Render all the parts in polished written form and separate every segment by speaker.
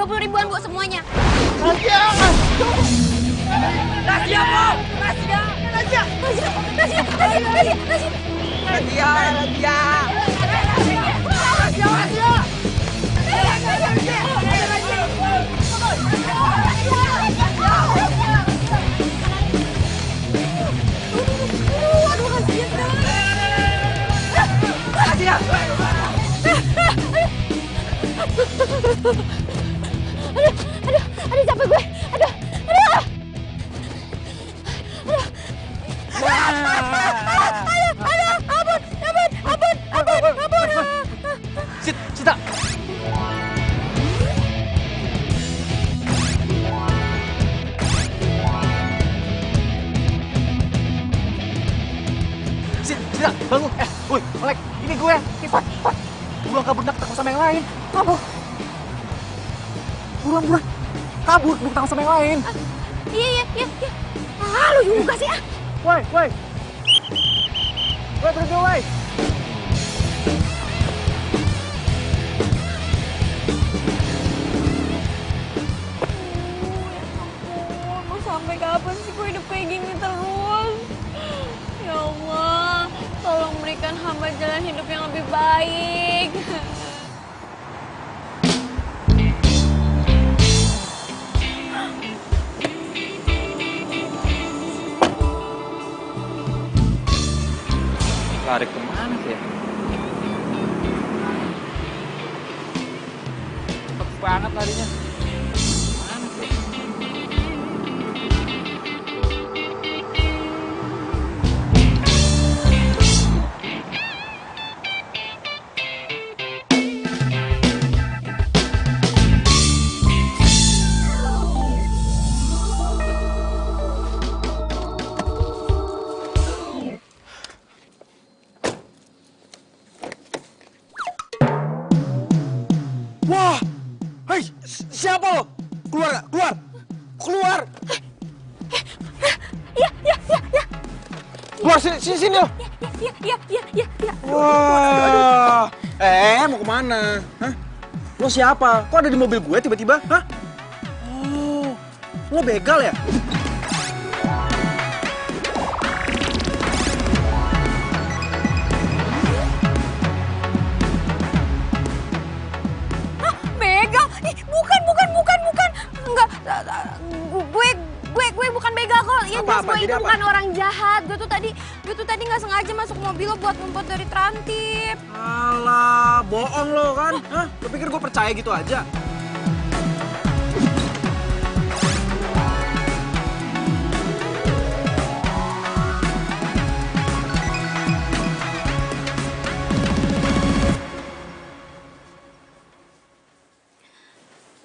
Speaker 1: 20 ribuan Bu semuanya.
Speaker 2: Razia!
Speaker 3: Razia, Bu! Razia!
Speaker 2: Razia!
Speaker 1: Razia! Aduh, capek gue. Aduh. Ampun.
Speaker 3: Sita! Sita, bangun! Woi, Melek, ini gue! Cepat! Buruan kabur, takut sama yang lain! Kabur! Buruan! Kabur, takut sama yang lain!
Speaker 1: Iya. Lu juga sih, ah!
Speaker 3: Woi, berhenti, woi!
Speaker 1: Mau sampai kapan sih gue hidup kayak gini terus? Ya Allah, tolong berikan hamba jalan hidup yang lebih baik.
Speaker 3: Lari kemana sih ya? Cepet banget larinya. Mana sih?
Speaker 2: Wah! Hei, siapa lo? Keluar gak? Keluar!
Speaker 1: Iya.
Speaker 2: Keluar sini lo!
Speaker 1: Iya.
Speaker 2: Wah! Mau kemana? Hah? Lo siapa? Kok ada di mobil gue tiba-tiba? Hah? Oh, lo begal ya?
Speaker 1: Begal? Ih, bukan. Enggak, gue bukan begal kok. Yang jelas gue itu bukan orang jahat. Gue tuh tadi nggak sengaja masuk mobil lo buat ngumpet dari Trantip.
Speaker 2: Alah, bohong lo kan? Hah? Lo pikir gue percaya gitu aja?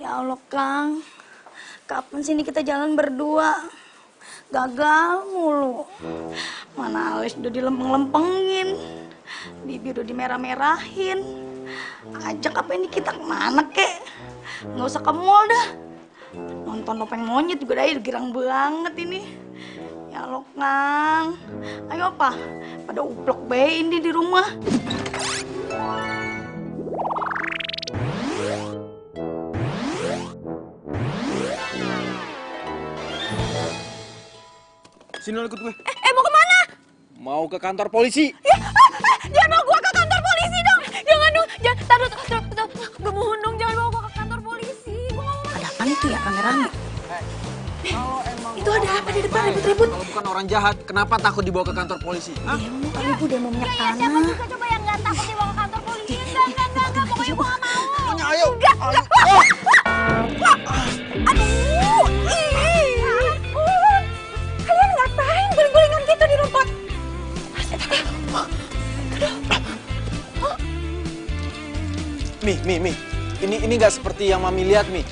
Speaker 4: Ya Allah, Kang. Kapan sih ini kita jalan berdua? Gagal mulu. Mana alis udah dilempeng-lempengin. Bibir udah dimerah-merahin. Ajak apa ini kita kemana, kek? Nggak usah ke mall dah. Nonton topeng monyet juga dah, girang banget ini. Ya Allah, Kang. Ayo, apa? Pada uplok bae ini di rumah.
Speaker 2: Sini lo ikut gue.
Speaker 1: Mau kemana?
Speaker 2: Mau ke kantor polisi.
Speaker 1: Jangan bawa gue ke kantor polisi dong. Jangan dong. Taruh. Gue mohon dong, jangan bawa gue ke kantor polisi. Gue nggak mau.
Speaker 4: Ada apaan itu ya, rame-rame?
Speaker 2: Kalau emang
Speaker 4: Itu ada apa di depan ribut-ribut?
Speaker 2: Kalau bukan orang jahat, kenapa takut dibawa ke kantor polisi? Hah?
Speaker 4: Demo kali Bu, demo minyak
Speaker 1: Siapa
Speaker 4: tanah.
Speaker 1: juga coba yang nggak takut dibawa ke kantor polisi? Enggak. Pokoknya gue nggak mau.
Speaker 2: Ayo.
Speaker 1: Enggak. Aduh. Kalian ngapain guling-gulingan gitu di rumput?
Speaker 2: Mi. Ini nggak seperti yang Mami lihat, Mi.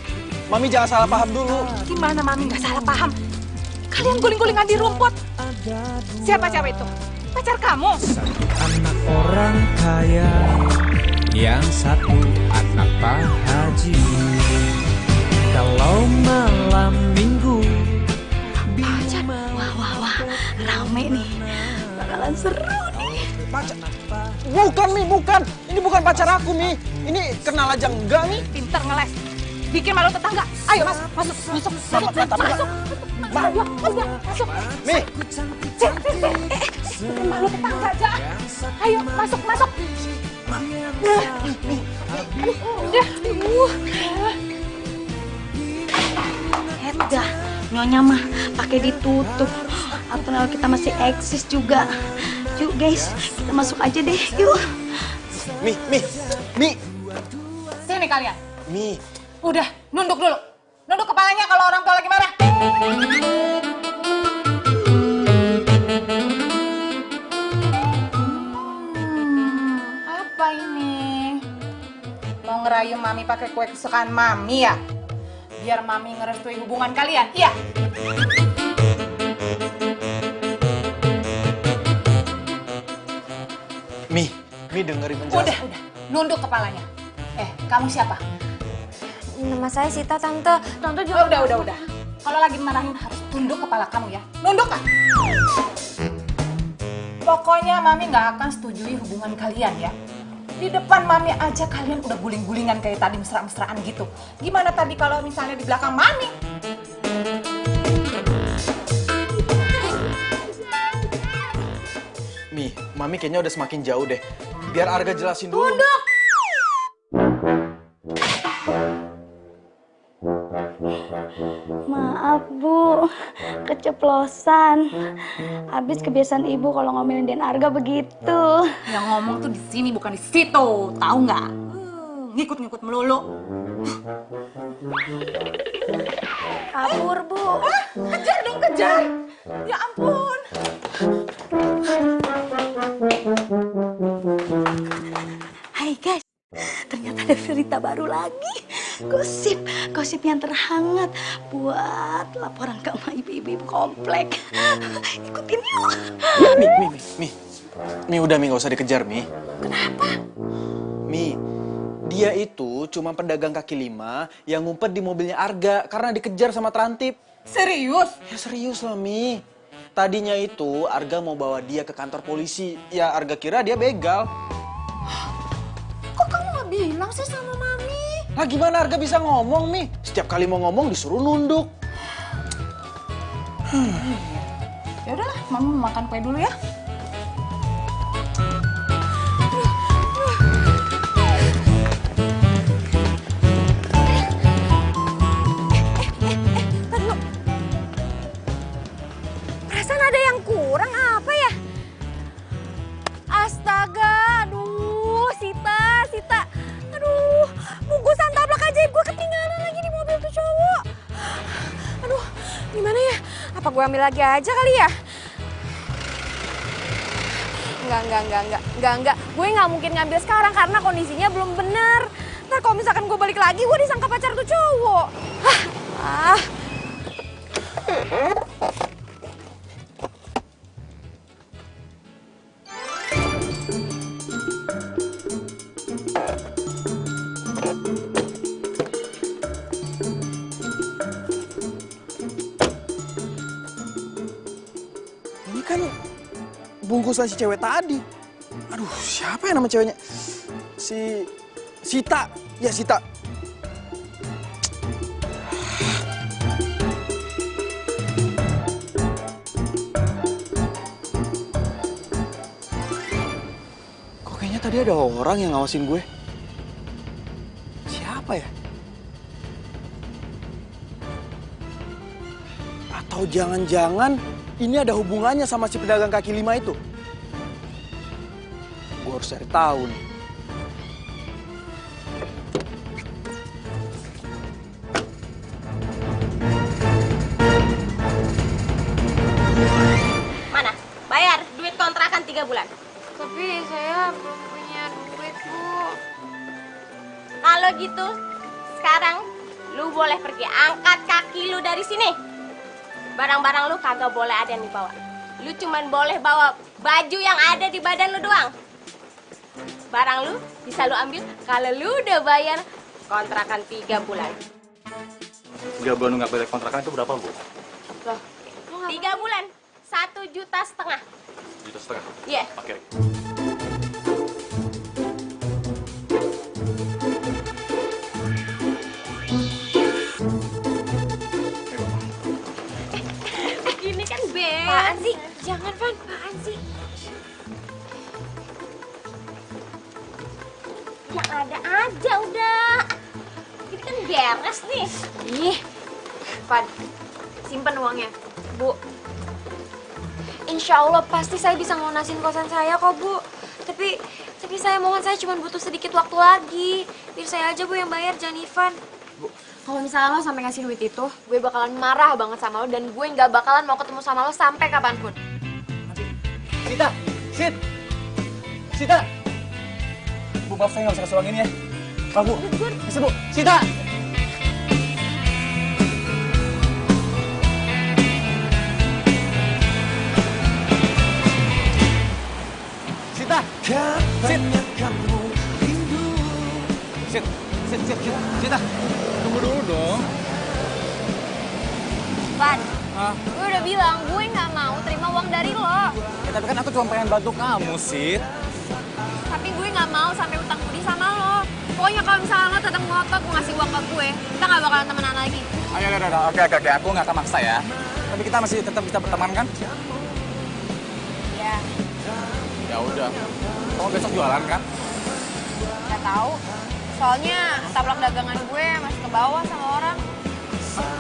Speaker 2: Mami jangan salah paham dulu.
Speaker 5: Gimana Mami nggak salah paham? Kalian guling-gulingan di rumput. Siapa itu? Pacar kamu?
Speaker 6: Satu anak orang kaya, yang satu anak Pak Haji. Kalau malam minggu,
Speaker 4: Pacar. Wah. Rame nih. Bakalan seru nih.
Speaker 2: Pacar? Bukan, Mi, bukan. Ini bukan pacar aku, Mi. Ini kenal aja enggak, Mi.
Speaker 5: Pinter ngeles. bikin malu tetangga. Ayo masuk. Ayo, masuk.
Speaker 2: Mi,
Speaker 5: Bikin malu tetangga aja. Ayo, masuk.
Speaker 4: Dah, nyonya mah pakai ditutup. Atau kita masih eksis juga. Yuk guys, kita masuk aja deh. Yuk.
Speaker 2: Mi.
Speaker 5: Sini kalian.
Speaker 2: Mi.
Speaker 5: Udah, nunduk dulu. Nunduk kepalanya kalau orang tua lagi marah. Apa ini? Mau ngerayu Mami pakai kue kesukaan Mami ya? Biar Mami ngerestui hubungan kalian, iya?
Speaker 2: Mi dengerin penjelasan.
Speaker 5: Udah. Nunduk kepalanya. Kamu siapa?
Speaker 1: Nama saya Sita, Tante. Tante juga...
Speaker 5: Udah. Kalau lagi marahin harus tunduk kepala kamu ya. Nunduk kan? Pokoknya Mami nggak akan setujui hubungan kalian ya. Di depan Mami aja kalian udah guling-gulingan kayak tadi mesra-mesraan gitu. Gimana tadi kalau misalnya di belakang Mami?
Speaker 2: Mi, Mami kayaknya udah semakin jauh deh. Biar Arga jelasin dulu.
Speaker 5: Tunduk!
Speaker 4: Maaf Bu, keceplosan. Habis kebiasaan ibu kalau ngomelin Den Arga begitu.
Speaker 5: Yang ngomong tuh di sini bukan di situ, tahu nggak? Ngikut-ngikut melulu.
Speaker 4: Kabur Bu.
Speaker 5: Kejar dong, kejar! Ya ampun!
Speaker 4: Hai guys, ternyata ada berita baru lagi. Gosip yang terhangat buat laporan ke ibu-ibu komplek. Ikutin yuk.
Speaker 2: Mi, udah Mi, gak usah dikejar Mi. Kenapa? Mi, dia itu cuma pedagang kaki lima yang ngumpet di mobilnya Arga karena dikejar sama Trantip.
Speaker 5: Serius?
Speaker 2: Ya serius lah Mi. Tadinya itu Arga mau bawa dia ke kantor polisi. Ya Arga kira dia begal.
Speaker 5: Kok kamu nggak bilang sih sama Mami?
Speaker 2: Lah gimana Arga bisa ngomong Mi? Setiap kali mau ngomong disuruh nunduk.
Speaker 5: Ya udahlah, Mami mau makan kue dulu ya.
Speaker 1: Perasaan ada yang kurang apa ya? Astaga, aduh, Sita. Aduh, bungkusan taplak ajaib gue ketinggalan lagi di mobil tuh cowok. Aduh, gimana ya? Apa gue ambil lagi aja kali ya? Enggak. Gue nggak mungkin ngambil sekarang karena kondisinya belum bener. Ntar kalau misalkan gue balik lagi, gue disangka pacar tuh cowok.
Speaker 2: Ini kan bungkusan si cewek tadi. Aduh, siapa ya nama ceweknya? Si Sita. Ya, Sita. Kok kayaknya tadi ada orang yang ngawasin gue? Siapa ya? Atau jangan-jangan ini ada hubungannya sama si pedagang kaki lima itu? Gue harus cari tahu nih.
Speaker 7: Mana? Bayar duit kontrakan 3 bulan.
Speaker 1: Tapi saya belum punya duit, Bu.
Speaker 7: Kalau gitu, sekarang lu boleh pergi. Angkat kaki lu dari sini. Barang-barang lu kagak boleh ada yang dibawa. Lu cuman boleh bawa baju yang ada di badan lu doang. Barang lu bisa lu ambil kalau lu udah bayar kontrakan 3 bulan.
Speaker 3: 3 bulan nggak bayar kontrakan itu berapa, Bu?
Speaker 7: Loh, 3 bulan, 1,5 juta.
Speaker 3: 1,5 juta?
Speaker 7: Iya.
Speaker 3: Oke.
Speaker 7: Yang ada aja udah. Ini kan beres nih.
Speaker 1: Ih, Van, simpen uangnya. Bu, insya Allah pasti saya bisa ngelunasin kosan saya kok, Bu. Tapi saya mohon, saya cuma butuh sedikit waktu lagi. Biar saya aja, Bu, yang bayar, jangan Ivan. Bu, kalau misalnya lo sampai ngasih duit itu, gue bakalan marah banget sama lo dan gue nggak bakalan mau ketemu sama lo sampai kapanpun.
Speaker 3: Sita! Sita! Bu, maaf saya nggak bisa kasih uang ini ya. Maaf, Bu. Bisa, Bu. Sita! Sita! Sita!
Speaker 2: Tunggu dulu dong.
Speaker 1: Van, gue udah bilang gue nggak mau terima uang dari lo.
Speaker 3: Ya, tapi kan aku cuma pengen bantu kamu, Sit.
Speaker 1: Tapi gue nggak mau sampai utang budi sama lo. Pokoknya kalau misalnya lo tetap ngotot mau ngasih uang ke gue, kita nggak bakalan temenan lagi.
Speaker 3: Ayo, oke. Aku nggak akan maksa ya. Tapi kita masih tetap bisa berteman kan?
Speaker 1: Ya,
Speaker 3: Ya udah. Kamu besok jualan kan?
Speaker 1: nggak tahu. Soalnya tablak dagangan gue masih ke bawah sama orang.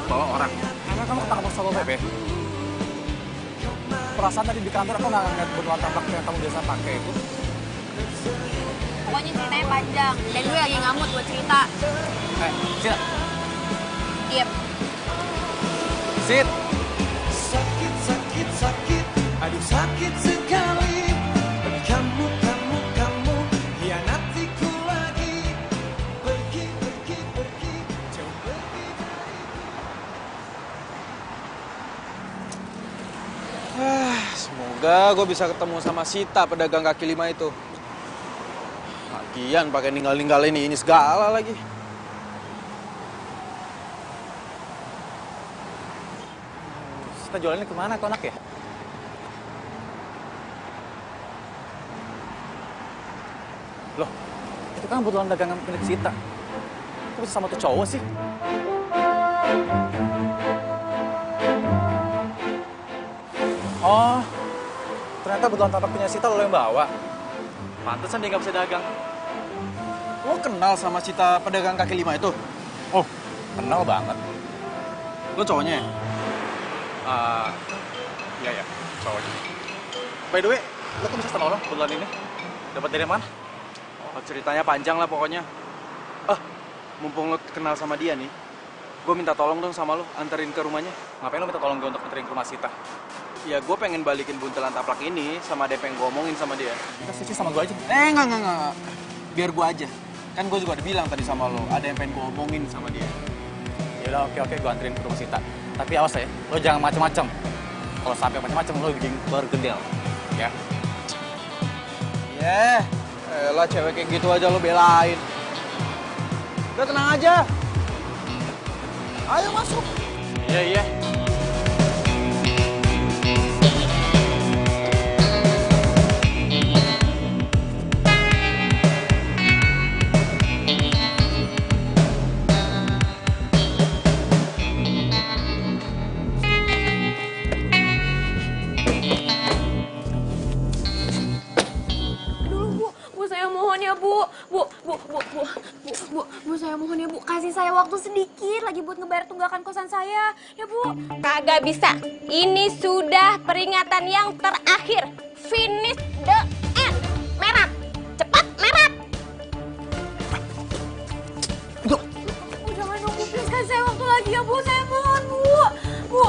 Speaker 3: Bawa orang. Emang kamu ketangkap sama Bebe? Perasaan tadi di kantor aku nggak ngeliat beneran tablak yang kamu biasa pakai itu.
Speaker 1: Pokoknya ceritanya panjang. Dan gue lagi ngamut buat cerita.
Speaker 3: Sit.
Speaker 1: Diep.
Speaker 3: Sit.
Speaker 6: Sakit, aduh sakit sekali. Kamu hianatiku lagi. Pergi, jauh pergi.
Speaker 2: Semoga gue bisa ketemu sama Sita, pedagang kaki lima itu. Lagian pakai ninggalin ini segala lagi.
Speaker 3: Kita jualannya kemana tuh anak ya? Loh, itu kan kebetulan dagangan milik Sita. Kok bisa sama tuh cowok sih? Oh, ternyata kebetulan tapak punya Sita lo yang bawa. Pantesan dia nggak bisa dagang.
Speaker 2: Lo kenal sama Sita pedagang kaki lima itu?
Speaker 3: Oh, kenal banget.
Speaker 2: Lo cowoknya ya?
Speaker 3: Iya, cowoknya. By the way, lo kok bisa kenal lo kebetulan ini? Dapat dari mana?
Speaker 2: Oh, ceritanya panjang lah pokoknya. Mumpung lo kenal sama dia nih, gue minta tolong dong sama lo, anterin ke rumahnya.
Speaker 3: Ngapain lo minta tolong gue untuk anterin ke rumah Sita?
Speaker 2: Ya gue pengen balikin buntelan taplak ini sama DP yang gue omongin sama dia.
Speaker 3: Kita switch sama gue aja.
Speaker 2: Enggak. Biar gue aja. Kan gue juga udah bilang tadi sama lo, ada yang pengen gue omongin sama dia.
Speaker 3: Yaudah, oke, gue anterin ke rumah Sita. Tapi awas ya, lo jangan macem-macem. Kalau sampai macem-macem, lo bikin bergedel. Ya?
Speaker 2: Elah cewek kayak gitu aja lo belain. Udah tenang aja. Ayo masuk.
Speaker 3: Iya.
Speaker 1: Bu, saya mohon ya, Bu. Bu, saya mohon ya, Bu. Kasih saya waktu sedikit lagi buat ngebayar tunggakan kosan saya. Ya, Bu.
Speaker 7: Kagak bisa. Ini sudah peringatan yang terakhir. Finish the end. Merah. Cepat, merah.
Speaker 1: Bu, jangan dong, Bu. Please kasih saya waktu lagi ya, Bu. Saya mohon, Bu. Bu.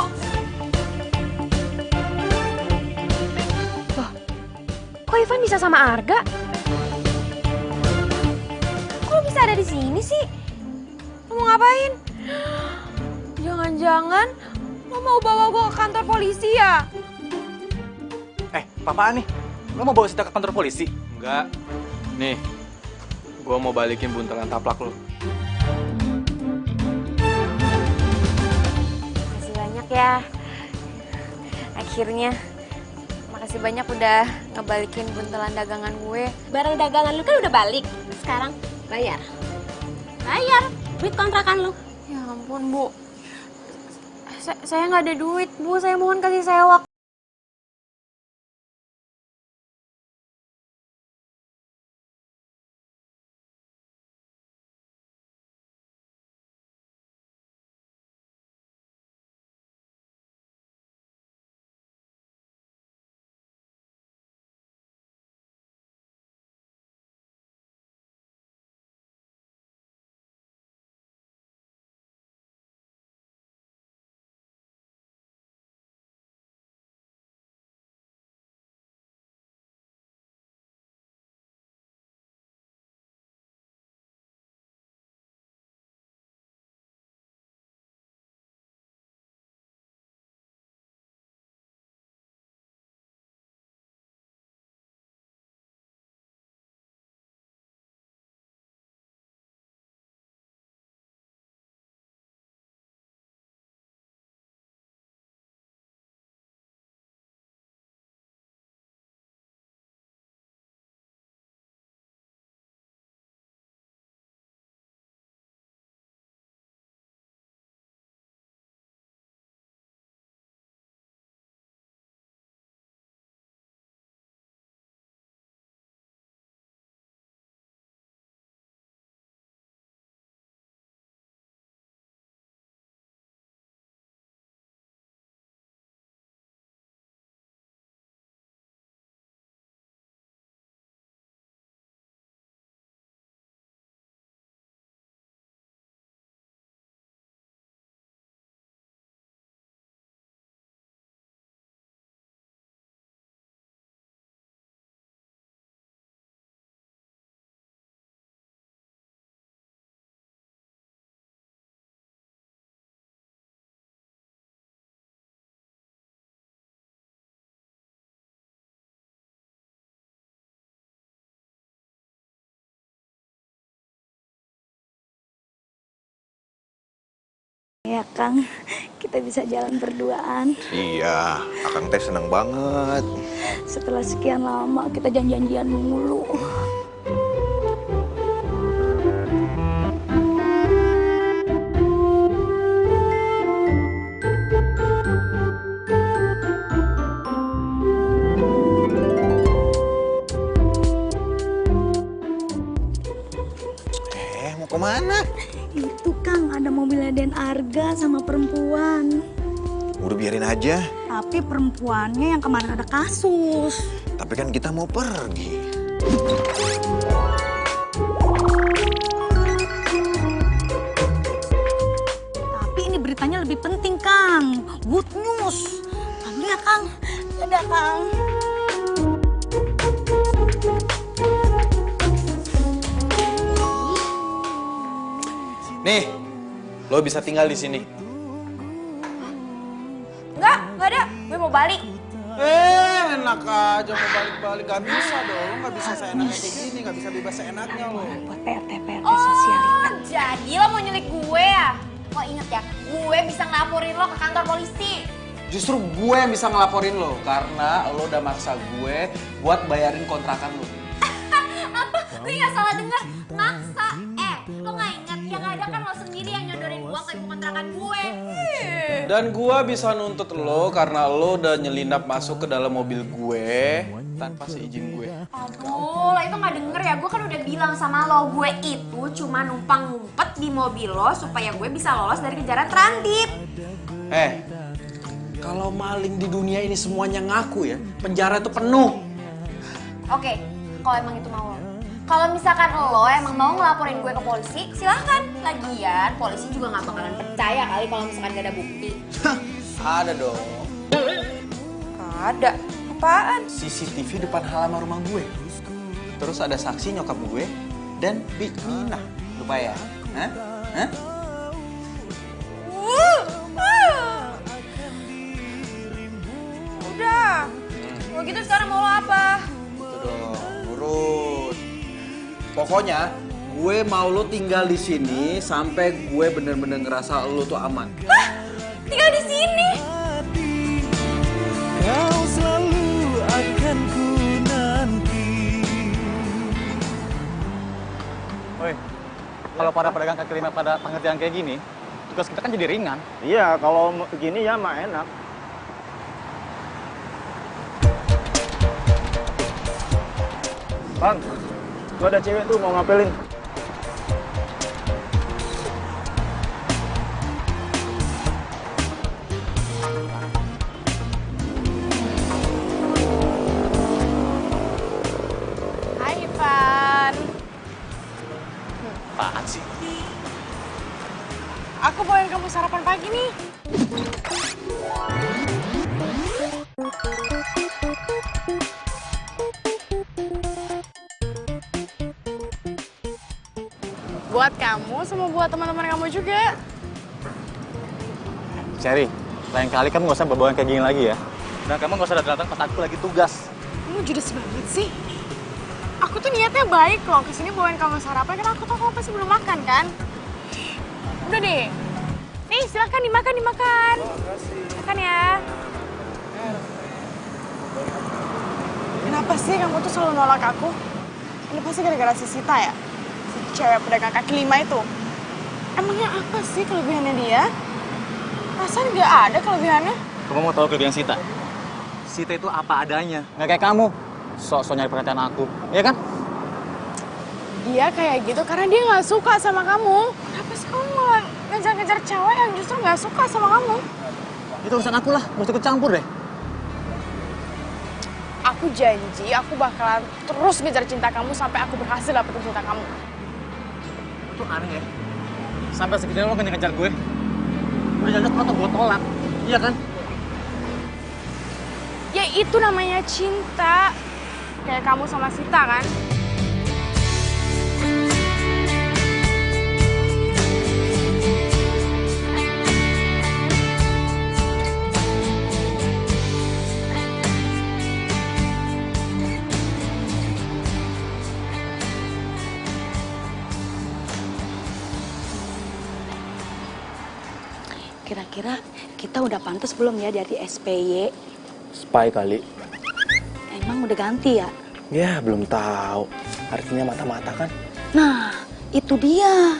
Speaker 1: Loh, kok Ivan bisa sama Arga? Kok bisa ada di sini sih? Lo mau ngapain? Jangan-jangan lo mau bawa gue ke kantor polisi ya?
Speaker 3: Apaan nih? Lo mau bawa Sita ke kantor polisi?
Speaker 2: Enggak. Nih, gue mau balikin buntelan taplak lo.
Speaker 1: Makasih banyak ya. Akhirnya. Makasih banyak udah ngebalikin buntelan dagangan gue.
Speaker 7: Barang dagangan lu kan udah balik. Sekarang bayar. Bayar duit kontrakan lu.
Speaker 1: Ya ampun, Bu. Saya nggak ada duit, Bu. Saya mohon kasih saya waktu.
Speaker 4: Ya Kang, kita bisa jalan berduaan.
Speaker 8: Iya, Akang teh seneng banget.
Speaker 4: Setelah sekian lama kita janjian mulu.
Speaker 8: Mau kemana?
Speaker 4: Itu Kang, ada mobilnya Den Arga sama perempuan.
Speaker 8: Udah biarin aja.
Speaker 4: Tapi perempuannya yang kemarin ada kasus.
Speaker 8: Tapi kan kita mau pergi.
Speaker 4: Tapi ini beritanya lebih penting Kang. Good news. Panggil ya Kang. Dadah Kang.
Speaker 2: Nih, lo bisa tinggal di sini.
Speaker 1: Enggak ada. Gue mau balik.
Speaker 2: Enak aja mau balik-balik. Gak bisa dong, lo gak bisa seenaknya kayak gini. Gak bisa bebas seenaknya lo.
Speaker 4: Buat PRT sosialita.
Speaker 1: Jadi lo mau nyulik gue ya? Lo inget ya, gue bisa ngelaporin lo ke kantor polisi.
Speaker 2: Justru gue yang bisa ngelaporin lo. Karena lo udah maksa gue buat bayarin kontrakan lo.
Speaker 1: Apa? Gue gak salah denger. Maksa. Lo gak inget yang ada kan lo sendiri yang nyodorin gue ke ibu kontrakan gue.
Speaker 2: Dan gue bisa nuntut lo karena lo udah nyelinap masuk ke dalam mobil gue tanpa seizin gue.
Speaker 1: Aduh, lo itu gak denger ya? Gue kan udah bilang sama lo, gue itu cuma numpang ngumpet di mobil lo supaya gue bisa lolos dari kejaran transit.
Speaker 2: Kalau maling di dunia ini semuanya ngaku ya, penjara itu penuh.
Speaker 1: Oke, kalau emang itu mau lo. Kalau misalkan lo emang mau ngelaporin gue ke polisi, silahkan. Lagian, polisi juga gak bakalan percaya kali kalau misalkan gak ada bukti.
Speaker 2: Ada dong.
Speaker 1: Ada? Apaan?
Speaker 2: CCTV depan halaman rumah gue. Terus ada saksi nyokap gue dan Big Mina. Lupa ya? Hah? Hah?
Speaker 1: Udah. Kalau gitu sekarang mau lo apa?
Speaker 2: Itu dong, nurut. Pokoknya gue mau lo tinggal di sini sampai gue bener-bener ngerasa lo tuh aman.
Speaker 1: Tinggal di sini?
Speaker 6: Kau selalu akan ku nanti.
Speaker 3: Woi, kalau para pedagang kaki lima pada pengertian kayak gini, tugas kita kan jadi ringan.
Speaker 9: Iya, kalau begini ya mah enak. Bang, gua ada cewek tuh mau ngapelin.
Speaker 1: Hai Ivan.
Speaker 3: Apaan sih?
Speaker 1: Aku bawain kamu sarapan pagi nih. Buat kamu sama buat teman-teman kamu juga.
Speaker 3: Cherry, lain kali kamu nggak usah bawa kayak gini lagi ya. Dan kamu nggak usah datang pas aku lagi tugas.
Speaker 1: Kamu judes banget sih. Aku tuh niatnya baik loh, kesini bawain kamu sarapan karena aku tau kamu pasti belum makan kan. Udah deh. Nih silakan dimakan. Makan ya. Kenapa sih kamu tuh selalu nolak aku? Ini pasti gara-gara si Sita ya? Si cewek pedagang kaki lima itu. Emangnya apa sih kelebihannya dia? Perasaan nggak ada kelebihannya.
Speaker 3: Kamu mau tahu kelebihan Sita? Sita itu apa adanya, nggak kayak kamu. Sok-sok nyari perhatian aku, iya kan?
Speaker 1: Dia kayak gitu karena dia nggak suka sama kamu. Kenapa sih kamu malah ngejar-ngejar cewek yang justru nggak suka sama kamu?
Speaker 3: Itu urusan aku lah, gak usah ikut campur deh.
Speaker 1: Aku janji aku bakalan terus ngejar cinta kamu sampai aku berhasil dapetin cinta kamu.
Speaker 3: Itu aneh ya. Sampai segini lo ngejar gue. Udah jelas lo tuh gue tolak, iya kan?
Speaker 1: Ya itu namanya cinta. Kayak kamu sama Sita kan?
Speaker 4: Kira-kira kita udah pantas belum ya dari SPY?
Speaker 9: Spy kali.
Speaker 4: Emang udah ganti ya?
Speaker 9: Ya, belum tahu. Artinya mata-mata kan?
Speaker 4: Nah, itu dia.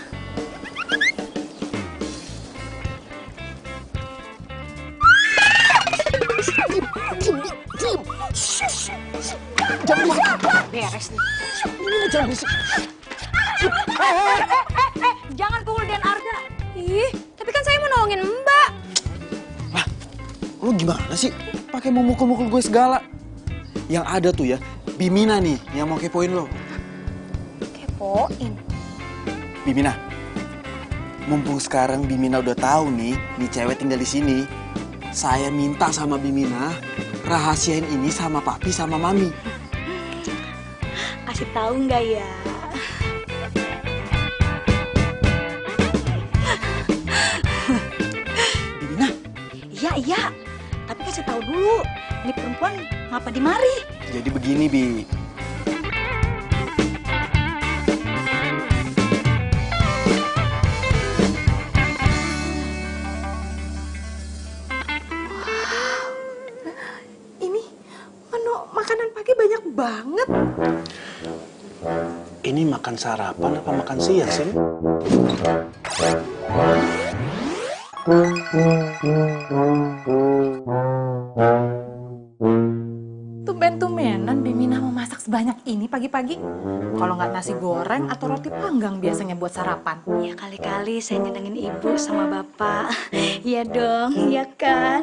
Speaker 1: Beres nih.
Speaker 4: Jangan pukul Den Arga.
Speaker 1: Ih, tapi kan saya mau nolongin Mbak.
Speaker 2: Lah, lu gimana sih? Pakai mau mukul-mukul gue segala. Yang ada tuh ya, Bimina nih yang mau kepoin lo.
Speaker 1: Kepoin?
Speaker 2: Bimina, mumpung sekarang Bimina udah tahu nih cewek tinggal di sini. Saya minta sama Bimina rahasiain ini sama papi sama mami.
Speaker 4: Kasih tahu nggak ya?
Speaker 2: Bimina?
Speaker 4: Iya. Tapi kasih tahu dulu. Ini perempuan ngapa di mari?
Speaker 2: Jadi begini, Bi.
Speaker 5: Ini menu makanan pagi banyak banget.
Speaker 9: Ini makan sarapan apa makan siang sih?
Speaker 5: Tumben-tumbenan Bimina mau masak sebanyak ini pagi-pagi. Kalau nggak nasi goreng atau roti panggang biasanya buat sarapan.
Speaker 4: Ya kali-kali saya nyenengin ibu sama bapak. Iya dong, iya kan?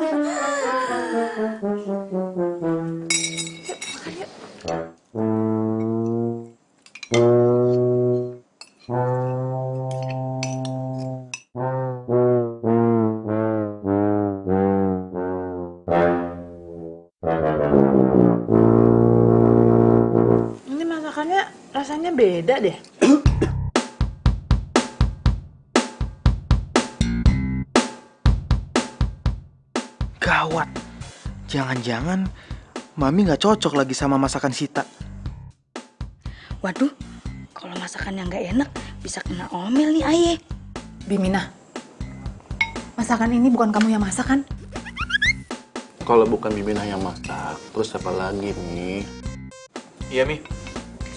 Speaker 5: Ini masakannya rasanya beda deh.
Speaker 3: Gawat. Jangan-jangan Mami nggak cocok lagi sama masakan Sita.
Speaker 4: Waduh, kalau masakan yang nggak enak bisa kena omel nih Aye.
Speaker 5: Bimina, masakan ini bukan kamu yang masak kan?
Speaker 9: Kalau bukan Bimina yang masak, terus siapa lagi nih?
Speaker 3: Iya, Mi.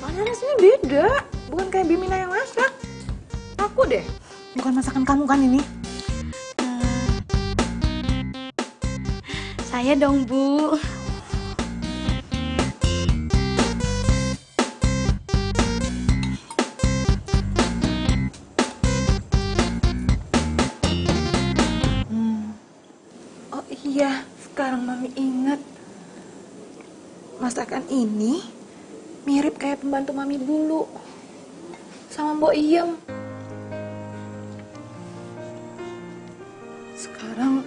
Speaker 5: Soalnya rasanya beda, bukan kayak Bimina yang masak. Aku deh, bukan masakan kamu kan ini?
Speaker 4: Saya dong, Bu.
Speaker 5: Oh iya, sekarang Mami ingat. Masakan ini mirip kayak pembantu Mami dulu. Sama Mbok Iem. Sekarang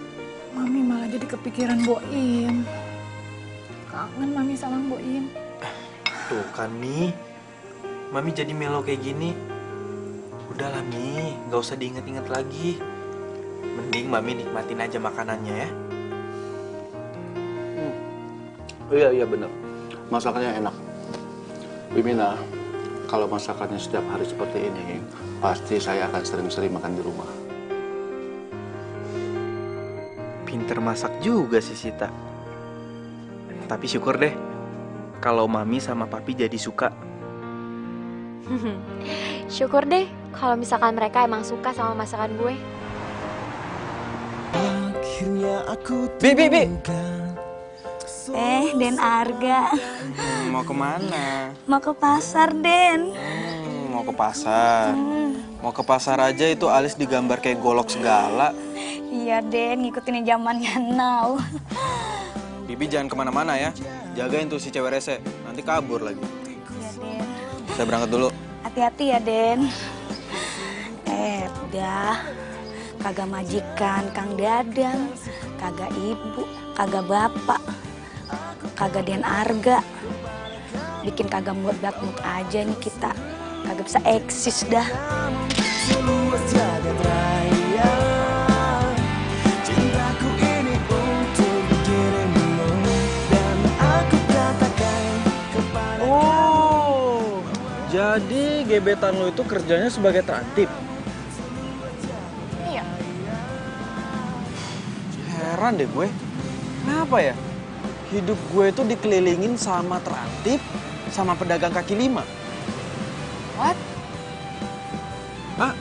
Speaker 5: Mami malah jadi kepikiran Mbok Iem. Kangen Mami sama Mbok Iem.
Speaker 3: Tuh kan, Mi. Mami jadi melo kayak gini. Udahlah, Mi. Nggak usah diinget-inget lagi. Mending Mami nikmatin aja makanannya ya.
Speaker 9: Iya bener. Masakannya enak. Bimina, kalau masakannya setiap hari seperti ini, pasti saya akan sering-sering makan di rumah.
Speaker 3: Pinter masak juga sih Sita. Tapi syukur deh kalau Mami sama Papi jadi suka.
Speaker 1: Syukur deh kalau misalkan mereka emang suka sama masakan gue.
Speaker 3: Bi.
Speaker 4: Den Arga.
Speaker 3: Mau kemana?
Speaker 4: Mau ke pasar, Den.
Speaker 3: Mau ke pasar. Mau ke pasar aja itu alis digambar kayak golok segala.
Speaker 4: Iya, Den. Ngikutin zamannya now.
Speaker 2: Bibi jangan kemana-mana ya. Jagain tuh si cewek rese. Nanti kabur lagi.
Speaker 4: Iya, Den.
Speaker 2: Saya berangkat dulu.
Speaker 4: Hati-hati ya, Den. Udah. Kagak majikan, Kang Dadang. Kagak ibu, kagak bapak. Kagak Den Arga. Bikin kagak mood aja nih kita. Kagak bisa eksis dah.
Speaker 2: Oh, jadi gebetan lo itu kerjanya sebagai terantip?
Speaker 5: Iya.
Speaker 2: Heran deh gue. Kenapa ya? Hidup gue tuh dikelilingin sama terantip, sama pedagang kaki lima.
Speaker 1: What?
Speaker 2: Hah?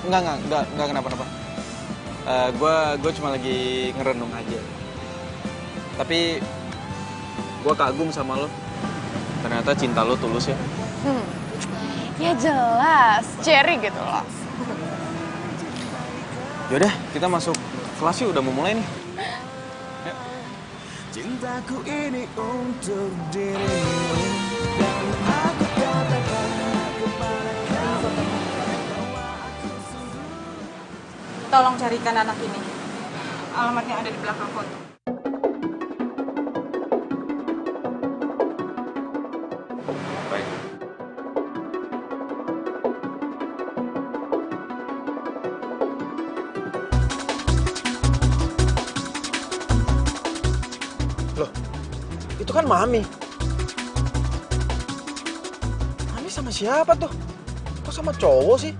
Speaker 2: Enggak kenapa-napa. Gue cuma lagi ngerenung aja. Tapi gue kagum sama lo. Ternyata cinta lo tulus ya.
Speaker 1: Ya jelas, Cherry gitu loh.
Speaker 2: Yaudah, kita masuk kelas yuk, udah mau mulai nih.
Speaker 6: Cintaku ini untuk dirimu dan aku katakan kepada kamu bahwa aku sudah.
Speaker 5: Tolong carikan anak ini. Alamatnya ada di belakang foto.
Speaker 3: Baik.
Speaker 2: Loh, itu kan Mami. Mami sama siapa tuh? Kok sama cowok sih?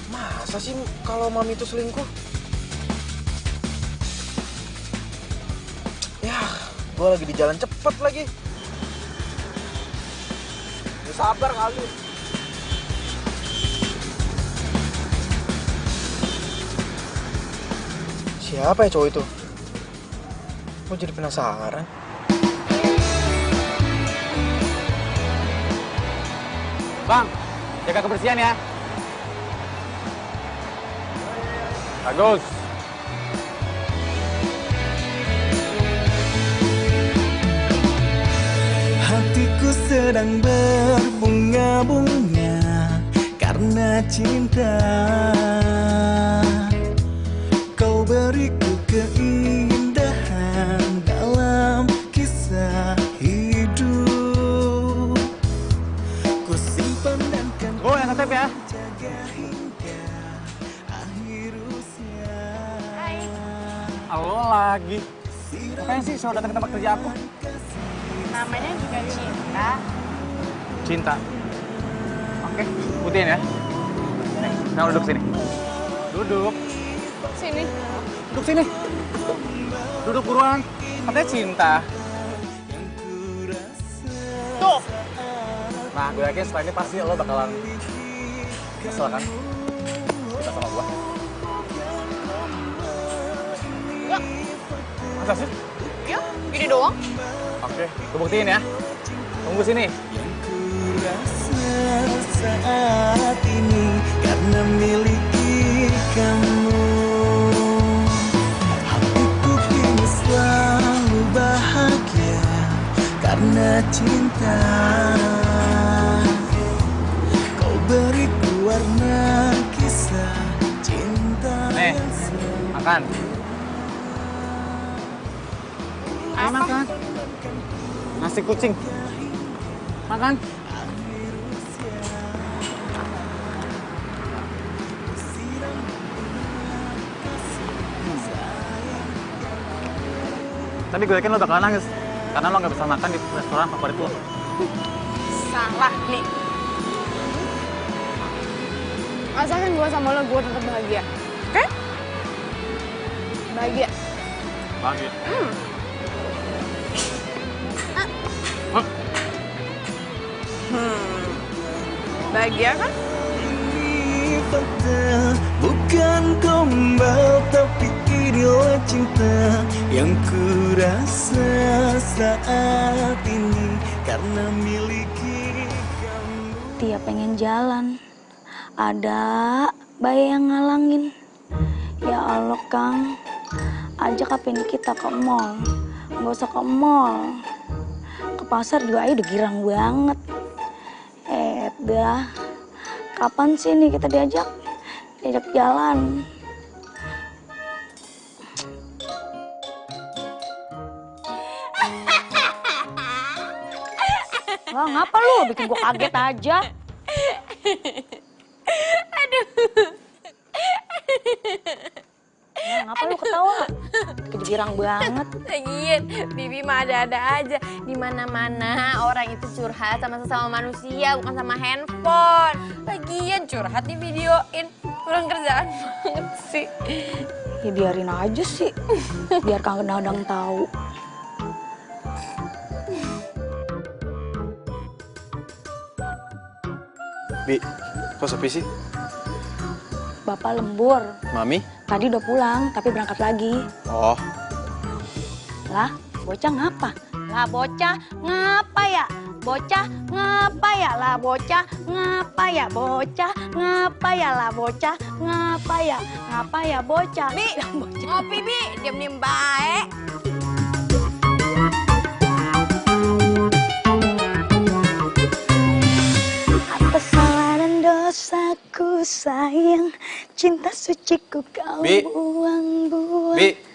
Speaker 2: Masa sih kalau Mami itu selingkuh? Ya, gue lagi di jalan cepet lagi. Ya, sabar kali. Siapa ya cowok itu? Gue jadi penasaran.
Speaker 9: Bang, jaga kebersihan ya. Bagus.
Speaker 6: Hatiku sedang berbunga-bunga karena cinta. Kau beriku keindahan dalam kisah hidup. Ku simpan dan kan
Speaker 9: Gue yang ngetep ya.
Speaker 6: jaga hingga akhir usia.
Speaker 9: Halo lagi. Ngapain sih selalu datang ke tempat kerja aku?
Speaker 1: Namanya juga cinta.
Speaker 9: Cinta. Oke, buktiin ya. Nah, duduk sini. Duduk.
Speaker 1: Sini.
Speaker 9: Duduk sini. Duduk buruan. Katanya cinta.
Speaker 1: Tuh.
Speaker 9: Nah, gue yakin setelah ini pasti lo bakalan kesel kan? Cinta sama gue.
Speaker 1: Enggak.
Speaker 9: Masa sih?
Speaker 1: Ya, gini doang.
Speaker 9: Oke, gue buktiin ya. Tunggu sini.
Speaker 6: Rasa saat ini karena miliki kamu. Hatiku kini selalu bahagia karena cinta. Kau beriku warna kisah cinta.
Speaker 9: Nih, makan. Ayo makan. Nasi kucing. Makan. Tapi gue yakin lo bakalan nangis karena lo nggak bisa makan di restoran favorit lo.
Speaker 1: Salah nih. Asalkan gue sama lo, gue tetap bahagia. Oke? Bahagia.
Speaker 9: Bahagia.
Speaker 1: Bahagia kan?
Speaker 6: Ini fakta, bukan gombal, tapi inilah cinta yang ku rasa saat ini karena miliki kamu.
Speaker 4: Dia pengen jalan, ada bayi yang ngalangin. Ya Allah Kang, ajak apa ini kita ke mall. Nggak usah ke mall, ke pasar juga aja udah girang banget. Dah, kapan sih nih kita diajak jalan? Wah, ngapa lu? Bikin gua kaget aja.
Speaker 1: Aduh.
Speaker 4: Nah, ngapa lu ketawa? Kejirang banget.
Speaker 1: Lagian, Bibi mah ada-ada aja. Di mana-mana orang itu curhat sama sesama manusia, bukan sama handphone. Lagian curhat di videoin. kurang kerjaan banget sih.
Speaker 4: Ya biarin aja sih, biar Kang Dadang tahu.
Speaker 2: Bi, kok sepi sih?
Speaker 4: Bapak lembur.
Speaker 2: Mami?
Speaker 4: Tadi udah pulang, tapi berangkat lagi.
Speaker 2: Oh,
Speaker 4: Lah, bocah ngapa? Lah bocah ngapa ya? Bocah ngapa ya? Lah bocah ngapa ya? Bocah ngapa ya? Lah bocah ngapa ya? Ngapa ya bocah?
Speaker 1: Bi, ngopi Bi, diem-diem baik.
Speaker 4: Apa salah dan dosaku sayang, cinta suciku kau
Speaker 2: Bi.
Speaker 4: buang-buang.
Speaker 2: Bi.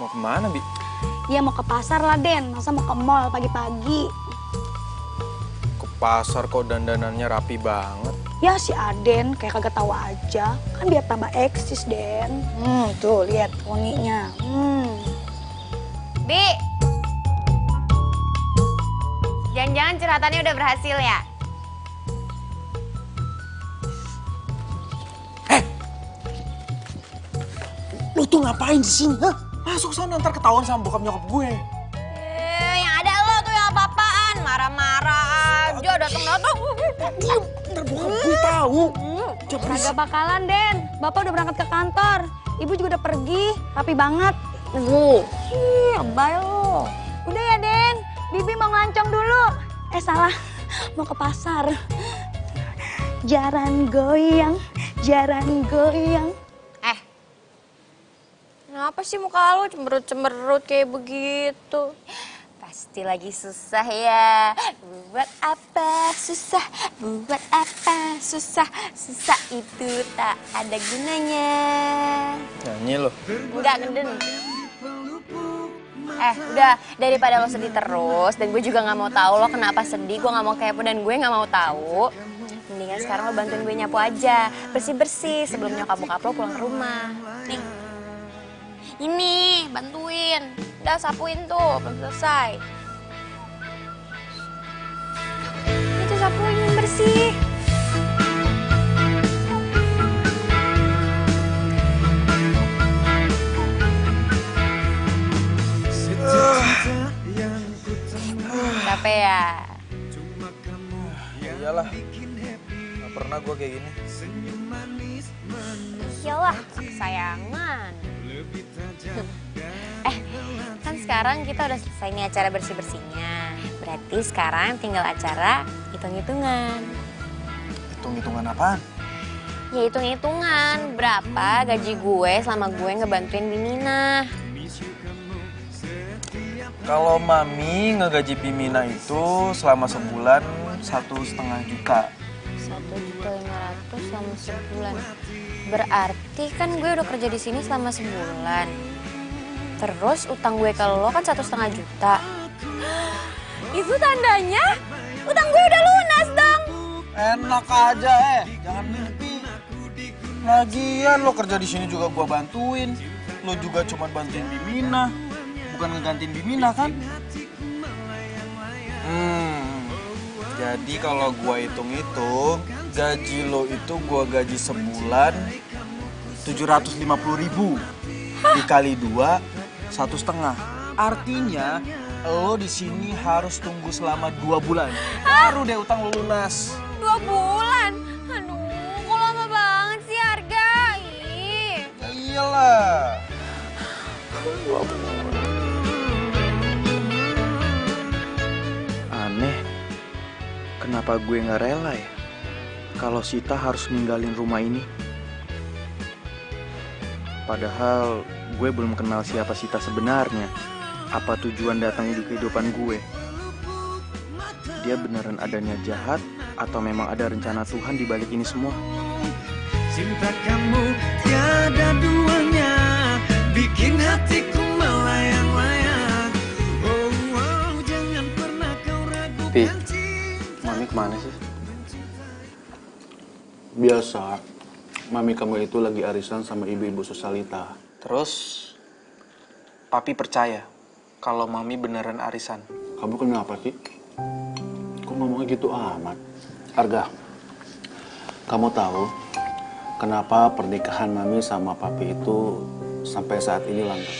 Speaker 2: Mau kemana, Bi?
Speaker 4: Iya mau ke pasar lah Den, masa mau ke mall pagi-pagi?
Speaker 2: Ke pasar kok dandanannya rapi banget.
Speaker 4: Ya si Aden kayak kagak tahu aja, kan biar tambah eksis Den. Tuh lihat poninya.
Speaker 1: Bi, jangan-jangan curhatannya udah berhasil ya?
Speaker 2: Lu tuh ngapain di sini, hah? Masuk sana ntar ketahuan sama bokap nyokap gue.
Speaker 1: Yang ada lo tuh yang apa-apaan, marah-marah aja, datang-datang.
Speaker 2: Diam, ntar bokap gue tahu.
Speaker 4: Kagak bakalan Den, Bapak udah berangkat ke kantor. Ibu juga udah pergi, rapi banget. Ih, lebay lo. Udah ya Den, Bibi mau ngelancong dulu. Salah, mau ke pasar. Jaran goyang, jaran goyang.
Speaker 1: Kenapa sih muka lo cemberut-cemberut kayak begitu? Pasti lagi susah ya. Buat apa susah? Buat apa susah? Susah itu tak ada gunanya.
Speaker 2: Nyanyi lo.
Speaker 1: Enggak, ngeden. Udah, daripada lo sedih terus, dan gue juga gak mau tahu lo kenapa sedih, gue gak mau kepo dan gue gak mau tahu. Mendingan sekarang lo bantuin gue nyapu aja, bersih-bersih sebelum nyokap bokap lo pulang ke rumah. Nih, ini bantuin, udah sapuin tuh, belum selesai. Itu sapuin yang bersih. Capek ya?
Speaker 2: Iyalah, gak pernah gue kayak gini.
Speaker 1: Iyalah, kesayangan. Kan sekarang kita udah selesai nih acara bersih-bersihnya. Berarti sekarang tinggal acara hitung-hitungan.
Speaker 2: Hitung-hitungan apaan?
Speaker 1: Ya hitung-hitungan berapa gaji gue selama gue ngebantuin Bimina.
Speaker 2: Kalau Mami ngegaji Bimina itu selama sebulan 1,5 juta.
Speaker 1: 1.500.000 selama sebulan. Berarti kan gue udah kerja di sini selama sebulan. Terus utang gue ke lo kan 1,5 juta. Itu tandanya utang gue udah lunas dong.
Speaker 2: Enak aja jangan mimpi. Lagian lo kerja di sini juga gua bantuin. Lo juga cuma bantuin Bimina, bukan ngegantiin Bimina kan? Jadi kalau gua hitung-hitung, gaji lo itu gua gaji sebulan 750.000 dikali 2, 1,5. Artinya lo di sini harus tunggu selama 2 bulan. Baru deh utang lo lunas.
Speaker 1: 2 bulan? Aduh, kok lama banget sih harga? Ih.
Speaker 2: Ya iyalah. Aneh, kenapa gue nggak rela ya kalau Sita harus ninggalin rumah ini? Padahal gue belum kenal siapa Sita sebenarnya. Apa tujuan datangnya di kehidupan gue? Dia beneran adanya jahat atau memang ada rencana Tuhan di balik ini semua?
Speaker 6: Cinta kamu tiada duanya, bikin hatiku melayang-layang. Oh, jangan pernah kau ragukan cinta.
Speaker 9: Mami kemana sih? Biasa, Mami kamu itu lagi arisan sama ibu-ibu Susalita.
Speaker 2: Terus, Papi percaya kalau Mami beneran arisan.
Speaker 9: Kamu kenapa sih? Kok ngomongnya gitu amat? Arga, Kamu tahu kenapa pernikahan Mami sama Papi itu sampai saat ini langgeng?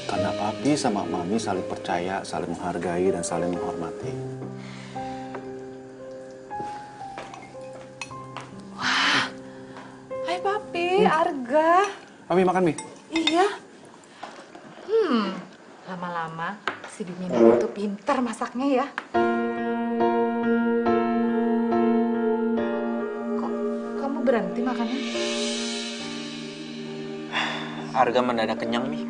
Speaker 9: Karena Papi sama Mami saling percaya, saling menghargai, dan saling menghormati.
Speaker 5: Hai Papi, Arga.
Speaker 9: Mami makan mie?
Speaker 5: Iya. Lama-lama si Bimina itu pintar masaknya ya. Kok kamu berhenti makannya?
Speaker 3: Arga mendadak kenyang, Mi.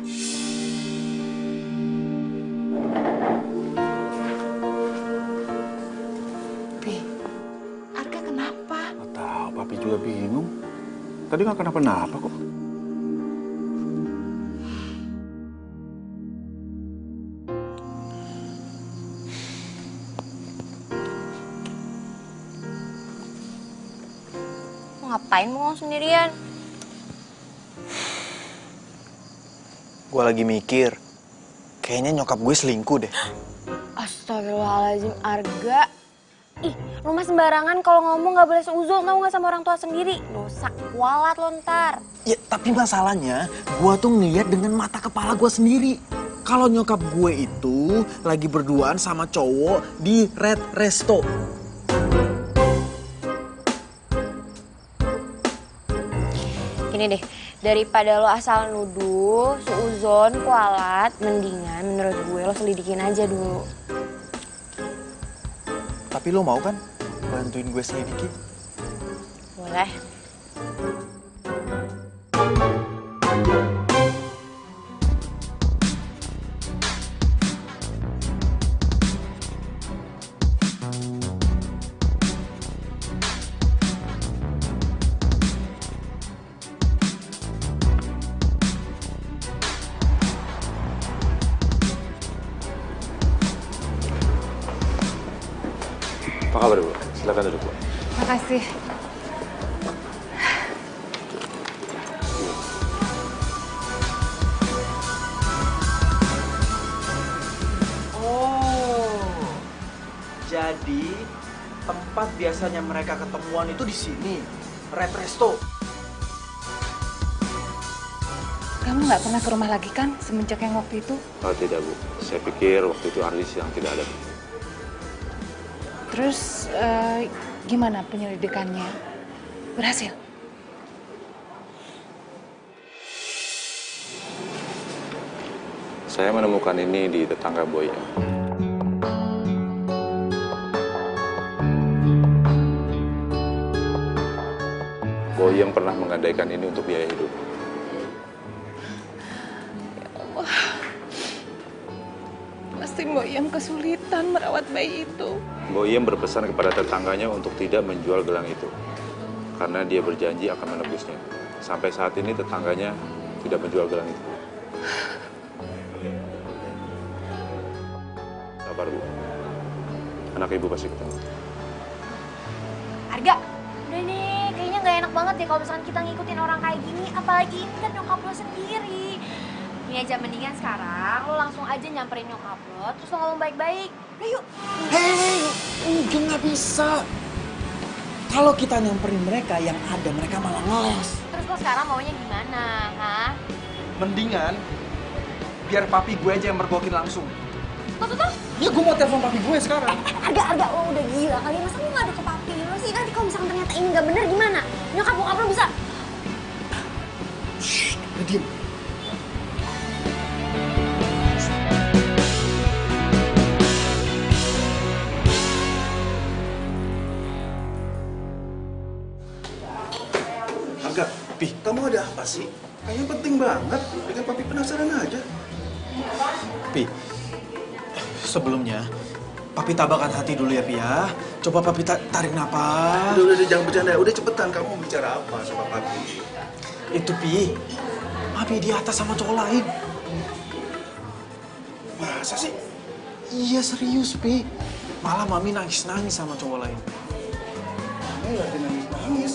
Speaker 5: Pi, Arga kenapa?
Speaker 9: Nggak tahu, Papi juga bingung. Tadi nggak kenapa-napa kok.
Speaker 1: Mau ngapain mau sendirian?
Speaker 3: Gue lagi mikir, kayaknya nyokap gue selingkuh deh.
Speaker 1: Astagfirullahaladzim, Arga. Ih, lu mah sembarangan kalau ngomong gak boleh seuzon, tau gak sama orang tua sendiri. Dosa kualat lo ntar.
Speaker 3: Ya, tapi masalahnya, gue tuh ngeliat dengan mata kepala gue sendiri.
Speaker 2: Kalau nyokap gue itu lagi berduaan sama cowok di Red Resto.
Speaker 1: Gini deh, daripada lo asal nuduh, seuzon, kualat, mendingan menurut gue lo selidikin aja dulu.
Speaker 3: Tapi lo mau kan bantuin gue selidiki?
Speaker 1: Boleh.
Speaker 9: Apa kabar, Bu? Silakan duduk, Bu.
Speaker 5: Makasih.
Speaker 2: Oh, jadi tempat biasanya mereka ketemuan itu di sini, Red Resto.
Speaker 5: Kamu nggak pernah ke rumah lagi kan semenjak yang waktu itu?
Speaker 9: Oh tidak, Bu. Saya pikir waktu itu Arlis yang tidak ada.
Speaker 5: Terus gimana penyelidikannya? Berhasil?
Speaker 9: Saya menemukan ini di tetangga Boy. Boy yang pernah menggadaikan ini untuk biaya hidup.
Speaker 5: Pasti Mbak Yam kesulitan merawat bayi itu.
Speaker 9: Boyem berpesan kepada tetangganya untuk tidak menjual gelang itu. Karena dia berjanji akan menebusnya. Sampai saat ini tetangganya tidak menjual gelang itu. Sabar, Bu. Anak Ibu pasti ketemu.
Speaker 1: Arga, udah deh, kayaknya nggak enak banget deh kalau misalkan kita ngikutin orang kayak gini. Apalagi ini kan nyokap lo sendiri. Ini aja mendingan sekarang lo langsung aja nyamperin nyokap lo, terus lo ngomong baik-baik. Udah yuk.
Speaker 2: Hei, udah nggak bisa. Kalau kita nyamperin mereka, yang ada mereka malah ngeles.
Speaker 1: Terus lo sekarang maunya gimana, ha?
Speaker 2: Mendingan biar papi gue aja yang mergokin langsung.
Speaker 1: Tuh.
Speaker 2: Ya gue mau telepon papi gue sekarang.
Speaker 1: Arga, lo udah gila kali. Masa lo nggak ada ke papi lo sih? Nanti kalau misalkan ternyata ini nggak bener gimana? Nyokap lo bisa.
Speaker 2: Shh, udah diem.
Speaker 10: Agak, Pi, kamu ada apa sih? Kayaknya penting banget, bikin papi penasaran aja.
Speaker 2: Pi, sebelumnya papi tabahkan hati dulu ya, Pi ya. Coba papi tarik napas.
Speaker 10: Udah, jangan bercanda. Udah cepetan, kamu mau bicara apa sama papi?
Speaker 2: Itu, Pi. Papi di atas sama cowok lain.
Speaker 10: Masa sih?
Speaker 2: Iya, serius, Pi. Malah Mami nangis-nangis sama cowok lain.
Speaker 10: Mami lagi nangis-nangis.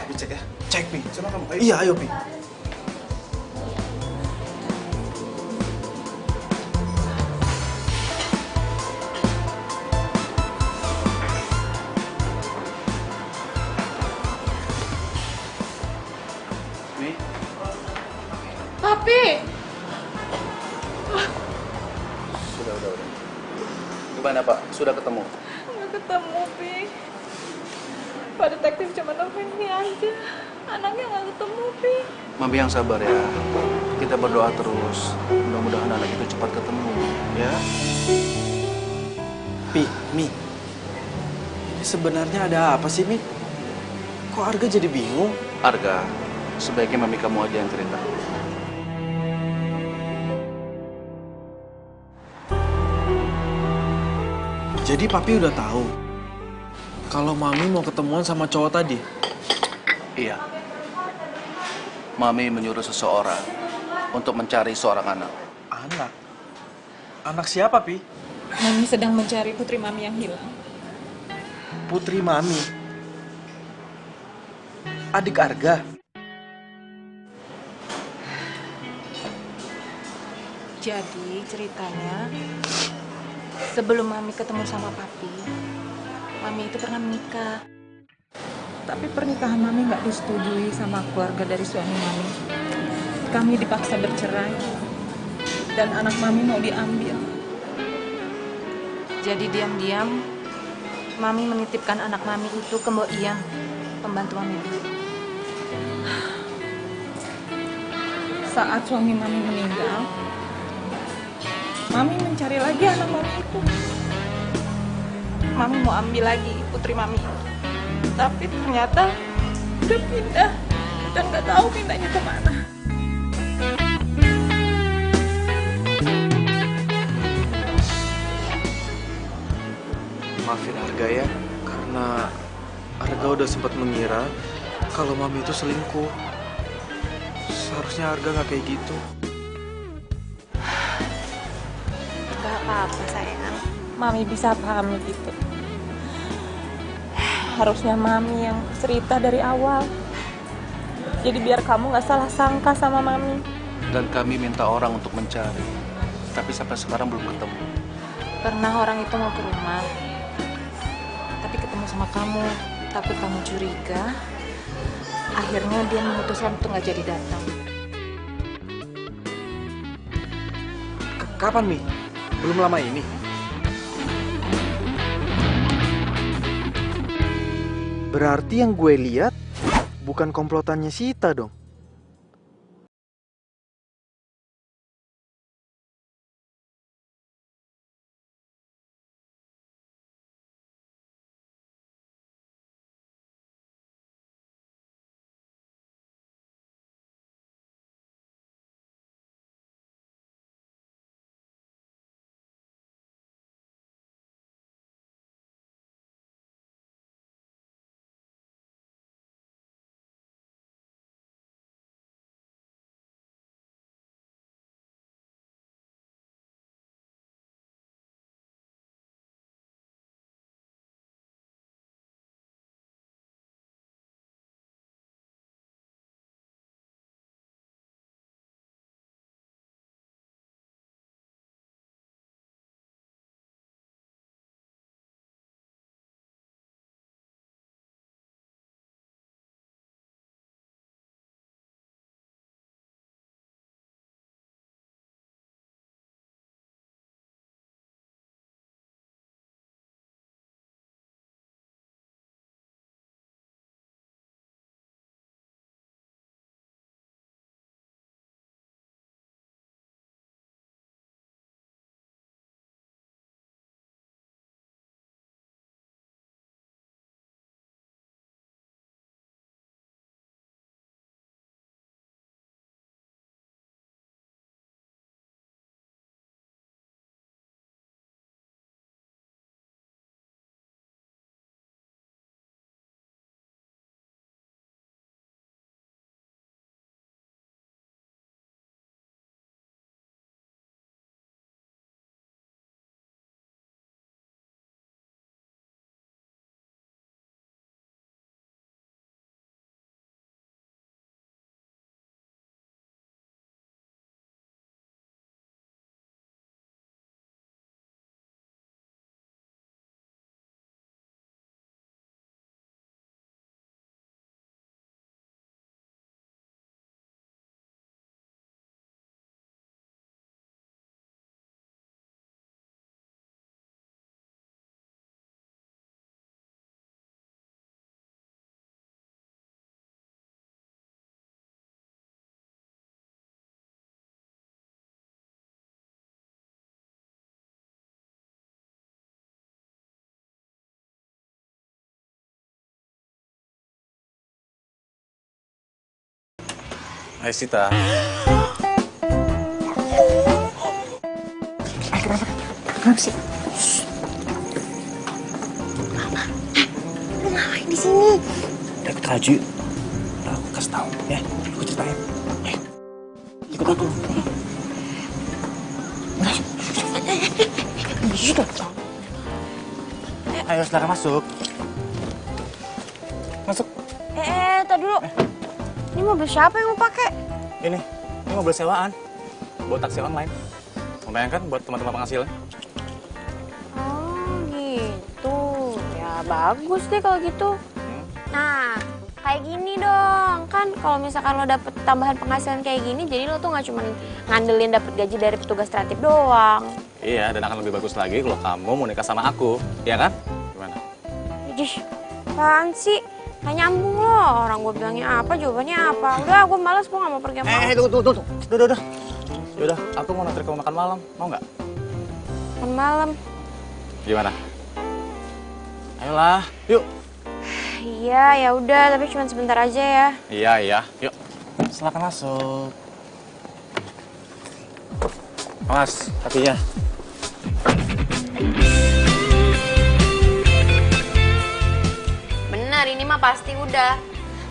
Speaker 10: Tapi cek ya.
Speaker 2: Cek, Pi.
Speaker 10: Sama kamu, ayo.
Speaker 2: Iya, ayo, Pi.
Speaker 9: udah. Gimana Pak? Sudah ketemu?
Speaker 5: Nggak ketemu, Pi. Pak Detektif cuma nemuin ini aja. Anaknya nggak ketemu, Pi.
Speaker 9: Mami yang sabar ya. Kita berdoa terus. Mudah-mudahan anak itu cepat ketemu, ya.
Speaker 2: Pi, Mi. Ini sebenarnya ada apa sih, Mi? Kok Arga jadi bingung?
Speaker 9: Arga, sebaiknya mami kamu aja yang cerita.
Speaker 2: Jadi Papi udah tahu kalau Mami mau ketemuan sama cowok tadi?
Speaker 9: Iya. Mami menyuruh seseorang untuk mencari seorang anak.
Speaker 2: Anak? Anak siapa, Pi?
Speaker 5: Mami sedang mencari putri Mami yang hilang.
Speaker 2: Putri Mami? Adik Arga?
Speaker 5: Jadi ceritanya, sebelum Mami ketemu sama Papi, Mami itu pernah menikah. Tapi pernikahan Mami nggak disetujui sama keluarga dari suami Mami. Kami dipaksa bercerai, dan anak Mami mau diambil. Jadi diam-diam, Mami menitipkan anak Mami itu ke Mbok Iyang, pembantu Mami dulu. Saat suami Mami meninggal, Mami mencari lagi anak Mami itu. Mami mau ambil lagi putri Mami itu. Tapi ternyata udah pindah dan nggak tahu pindahnya kemana.
Speaker 2: Maafin Arga ya, karena Arga udah sempat mengira kalau Mami itu selingkuh. Seharusnya Arga nggak kayak gitu.
Speaker 5: Gak apa-apa sayang. Mami bisa pahami gitu. Harusnya Mami yang cerita dari awal. Jadi biar kamu gak salah sangka sama Mami.
Speaker 9: Dan kami minta orang untuk mencari. Tapi sampai sekarang belum ketemu.
Speaker 5: Pernah orang itu mau ke rumah. Tapi ketemu sama kamu. Takut kamu curiga. Akhirnya dia memutuskan untuk gak jadi datang.
Speaker 2: Kapan, Mi? Belum lama ini? Berarti yang gue lihat bukan komplotannya Sita dong.
Speaker 9: Hai Sita.
Speaker 1: Kenapa sih? Lu ngapain di sini?
Speaker 9: Deket Raju. Aku kasih tahu ya. Aku ceritain. Ikut aku. Ayo silakan masuk. Masuk.
Speaker 1: Tadi dulu. Ini mobil siapa yang mau pakai?
Speaker 9: Ini mobil sewaan. Buat taksi online. Lumayan kan buat teman-teman penghasilan.
Speaker 1: Oh gitu. Ya bagus deh kalau gitu. Nah, kayak gini dong. Kan kalau misalkan lo dapet tambahan penghasilan kayak gini, jadi lo tuh nggak cuma ngandelin dapet gaji dari petugas transit doang.
Speaker 9: Iya, dan akan lebih bagus lagi kalau kamu mau nikah sama aku. Iya kan? Gimana?
Speaker 1: Ih, apaan sih? Gak nyambung lo. Orang gue bilangnya apa, jawabannya apa. Udah, gue males, gue gak mau pergi sama lo.
Speaker 9: Tunggu. Udah. Yaudah, aku mau nanti kamu makan malam. Mau nggak?
Speaker 1: Makan malam.
Speaker 9: Gimana? Ayolah, yuk.
Speaker 1: Iya, ya udah, tapi cuma sebentar aja ya.
Speaker 9: Iya. Yuk. Silakan masuk. Awas, kakinya.
Speaker 1: Bener, ini mah pasti udah.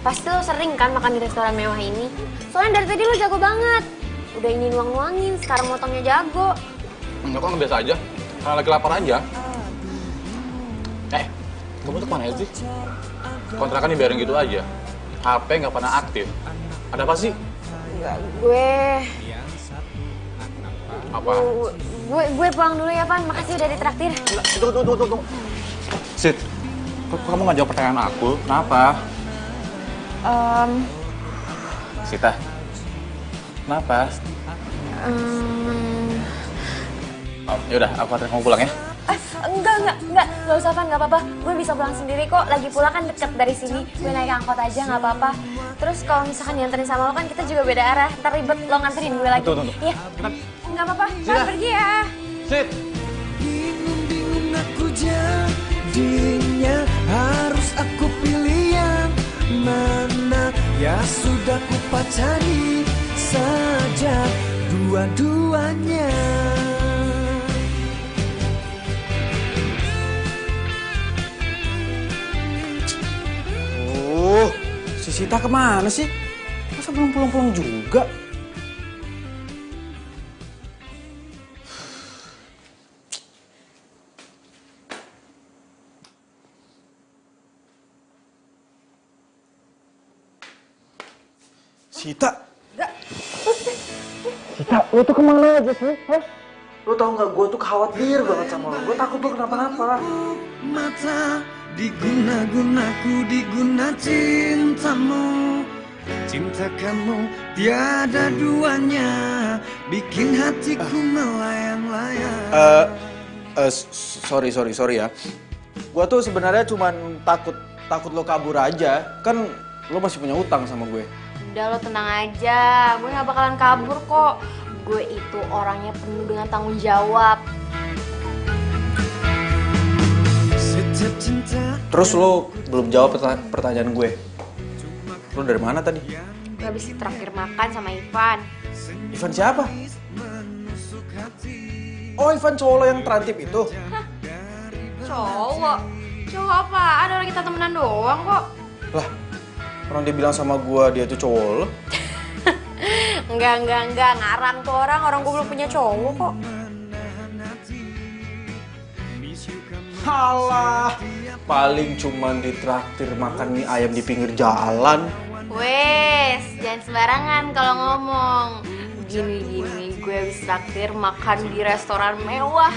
Speaker 1: Pasti lo sering kan makan di restoran mewah ini. Soalnya dari tadi lo jago banget. Udah ini nuang-nuangin, sekarang motongnya jago.
Speaker 9: Enggak kok, biasa aja. Karena lagi lapar aja. Kamu tuh kemana sih? Kontrakan dibiarin gitu aja. HP nggak pernah aktif. Ada apa sih?
Speaker 1: Enggak, gue
Speaker 9: Apa?
Speaker 1: Gue pulang dulu ya, Pan. Makasih udah ditraktir.
Speaker 9: Tunggu. Sid, kok kamu nggak jawab pertanyaan aku? Kenapa? Sita, kenapa? Yaudah, aku anterin kamu pulang ya.
Speaker 1: Enggak. Gak usah, Pan. Gak apa-apa. Gue bisa pulang sendiri kok. Lagi pula kan deket dari sini. Gue naik angkot aja, gak apa-apa. Terus kalau misalkan dianterin sama lo kan kita juga beda arah. Ntar ribet lo nganterin gue lagi.
Speaker 9: Tunggu.
Speaker 1: Iya. Gak apa-apa. Pan, pergi ya.
Speaker 9: Sid.
Speaker 6: Bingung aku jadinya, harus aku pilih yang mana? Ya sudah ku pacari saja dua-duanya.
Speaker 2: Si Sita kemana sih? Masa belum pulang-pulang juga? Sita? Sita, lu tuh kemana aja sih? Hah? Lu tau gak, gue tuh khawatir banget sama lu. Gue takut lu kenapa-napa.
Speaker 6: Mata diguna-gunaku, diguna cintamu. Cinta kamu tiada duanya, bikin hatiku melayang-layang.
Speaker 2: Sorry ya. Gue tuh sebenarnya cuman takut lo kabur aja. Kan lo masih punya utang sama gue.
Speaker 1: Udah, lo tenang aja. Gue gak bakalan kabur kok. Gue itu orangnya penuh dengan tanggung jawab.
Speaker 2: Terus lo belum jawab pertanyaan gue. Lo dari mana tadi?
Speaker 1: Gue habis traktir makan sama Ivan.
Speaker 2: Ivan siapa? Oh, Ivan cowok lo yang trantip itu?
Speaker 1: Hah? Cowok? Cowok apaan? Orang kita temenan doang kok.
Speaker 2: Lah, orang dia bilang sama gue dia tuh cowok lo.
Speaker 1: Enggak. Ngarang tuh orang. Orang gue belum punya cowok kok.
Speaker 2: Halah, paling cuman ditraktir makan mie ayam di pinggir jalan.
Speaker 1: Wes, jangan sembarangan kalau ngomong. Gini, gue habis traktir makan di restoran mewah.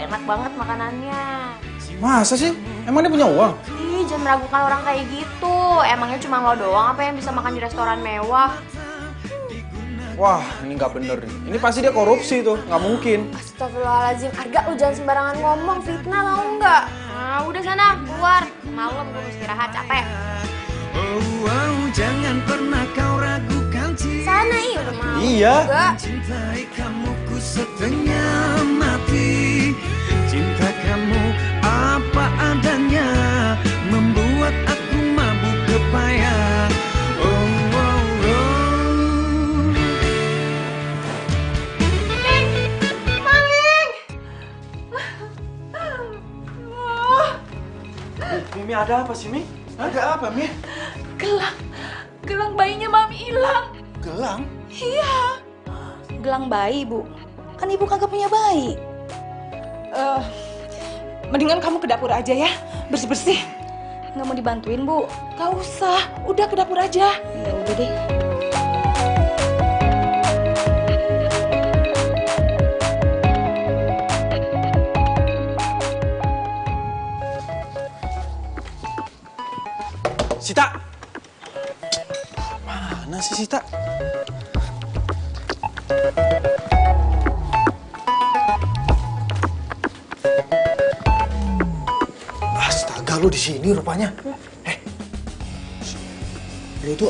Speaker 1: Enak banget makanannya.
Speaker 2: Masa sih? Emang dia punya uang?
Speaker 1: Ih, jangan meragukan orang kayak gitu. Emangnya cuma lo doang apa yang bisa makan di restoran mewah?
Speaker 2: Wah, ini nggak bener nih. Ini pasti dia korupsi tuh, nggak mungkin.
Speaker 1: Astagfirullahaladzim, Arga, lu jangan sembarangan ngomong, fitnah tau nggak? Nah, udah sana, keluar. Malam gue mesti istirahat, capek.
Speaker 6: Jangan pernah kau ragukan cinta.
Speaker 1: Sana, udah mau.
Speaker 2: Iya.
Speaker 6: Cintai kamu ku setengah mati. Cinta kamu apa adanya, membuat aku mabuk kepayang.
Speaker 3: Mimi ada apa sih, Mi?
Speaker 10: Ada apa, Mi?
Speaker 5: Gelang bayinya Mami hilang.
Speaker 10: Gelang?
Speaker 5: Iya.
Speaker 4: Gelang bayi, Bu. Kan Ibu kagak punya bayi.
Speaker 5: Mendingan kamu ke dapur aja ya, bersih-bersih.
Speaker 4: Nggak mau dibantuin, Bu?
Speaker 5: Gak usah, udah ke dapur aja.
Speaker 4: Ya udah deh.
Speaker 3: Sita! Mana sih Sita?
Speaker 10: Astaga, lu di sini rupanya. Lu tuh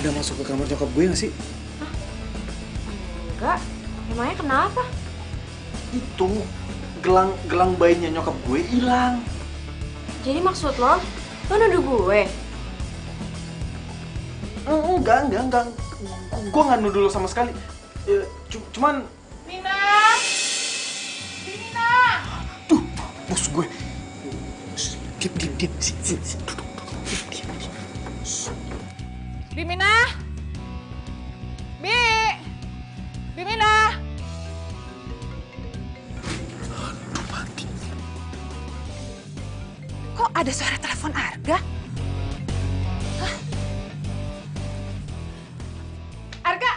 Speaker 10: ada masuk ke kamar nyokap gue gak sih?
Speaker 1: Enggak. Emangnya kenapa?
Speaker 10: Itu gelang bayinya nyokap gue hilang.
Speaker 1: Jadi maksud lo nuduh gue?
Speaker 10: Enggak. Gue nggak nuduh lo sama sekali. Cuman.
Speaker 5: Nina! Nina!
Speaker 10: Tuh, bos gue. Diam. Sini. Duduk. Diam.
Speaker 5: Bimina! Bimina!
Speaker 10: Aduh, mati.
Speaker 5: Kok ada suara telepon Arga? Hah? Arga!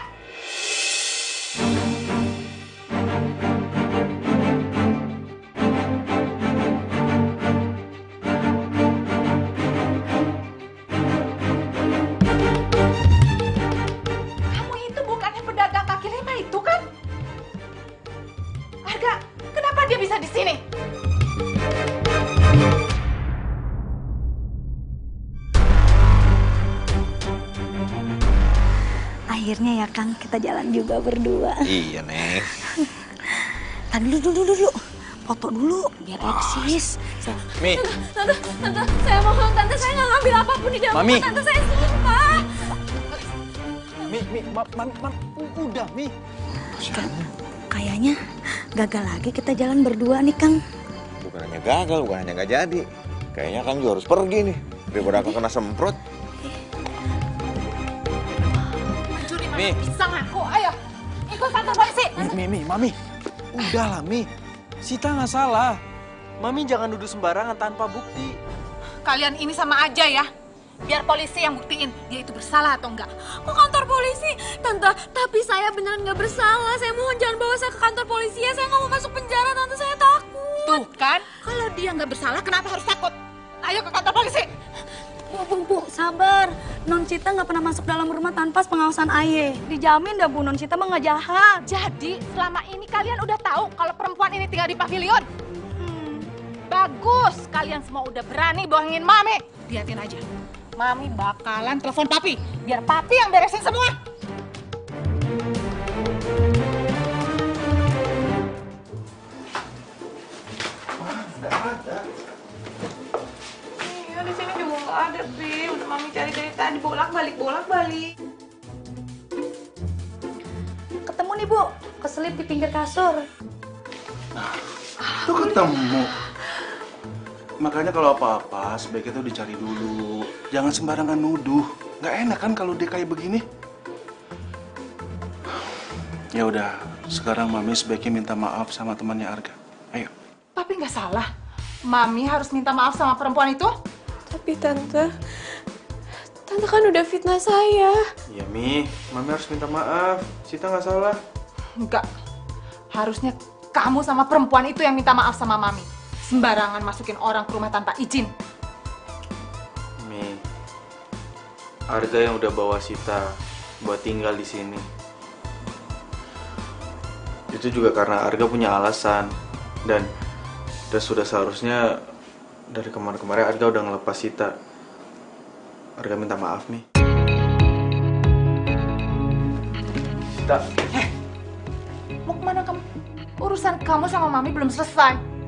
Speaker 5: Kamu itu bukannya pedagang kaki lima itu kan? Arga, kenapa dia bisa di sini?
Speaker 4: Akhirnya ya, Kang, kita jalan juga berdua.
Speaker 8: Iya, Neng.
Speaker 4: Tadi dulu. Foto dulu, biar eksis.
Speaker 8: Mi,
Speaker 1: Tante, saya mohon, Tante, saya nggak ngambil apapun di dalam
Speaker 3: Mami.
Speaker 1: rumah Tante, saya sumpah.
Speaker 3: Mami, udah, Mi.
Speaker 4: Kayaknya gagal lagi kita jalan berdua nih, Kang.
Speaker 8: bukan hanya gagal, bukan hanya nggak jadi. Kayaknya Kang juga harus pergi nih. Daripada aku kena semprot.
Speaker 5: Mi. Bisa ngaku, ayo. Ikut kantor polisi.
Speaker 3: Mami. Udahlah, Mi. Sita nggak salah. Mami jangan nuduh sembarangan tanpa bukti.
Speaker 5: Kalian ini sama aja ya. Biar polisi yang buktiin dia itu bersalah atau enggak.
Speaker 1: Kok kantor polisi? Tante, tapi saya beneran nggak bersalah. Saya mohon jangan bawa saya ke kantor polisi ya. Saya nggak mau masuk penjara, Tante. Saya takut.
Speaker 5: Tuh kan, kalau dia nggak bersalah kenapa harus takut? Ayo ke kantor polisi.
Speaker 4: Bu, sabar. Non Cita nggak pernah masuk dalam rumah tanpa pengawasan Aye. Dijamin dah, Bu, Non Cita mah nggak jahat.
Speaker 5: Jadi selama ini kalian udah tahu kalau perempuan ini tinggal di pavilion? Bagus, kalian semua udah berani bohongin Mami. Lihatin aja, Mami bakalan telepon Papi. Biar Papi yang beresin semua. Iya, di sini juga nggak ada, Pi. Udah Mami cari dari tadi, bolak-balik.
Speaker 4: Ketemu nih, Bu. Keselip di pinggir kasur.
Speaker 10: Tuh ketemu. Makanya kalau apa-apa sebaiknya tuh dicari dulu. Jangan sembarangan nuduh. Nggak enak kan kalau dia kayak begini. Ya udah, sekarang Mami sebaiknya minta maaf sama temannya Arga. Ayo.
Speaker 5: Papi nggak salah. Mami harus minta maaf sama perempuan itu.
Speaker 1: Tapi Tante kan udah fitnah saya.
Speaker 3: Ya, Mi. Mami harus minta maaf. Sita nggak salah.
Speaker 5: Enggak. Harusnya kamu sama perempuan itu yang minta maaf sama Mami. Sembarangan masukin orang ke rumah tanpa izin.
Speaker 3: Mi, Arga yang udah bawa Sita buat tinggal di sini. Itu juga karena Arga punya alasan dan sudah seharusnya dari kemarin-kemarin Arga udah ngelepas Sita. Arga minta maaf, Mi. Sita.
Speaker 5: Mau kemana kamu? Urusan kamu sama Mami belum selesai.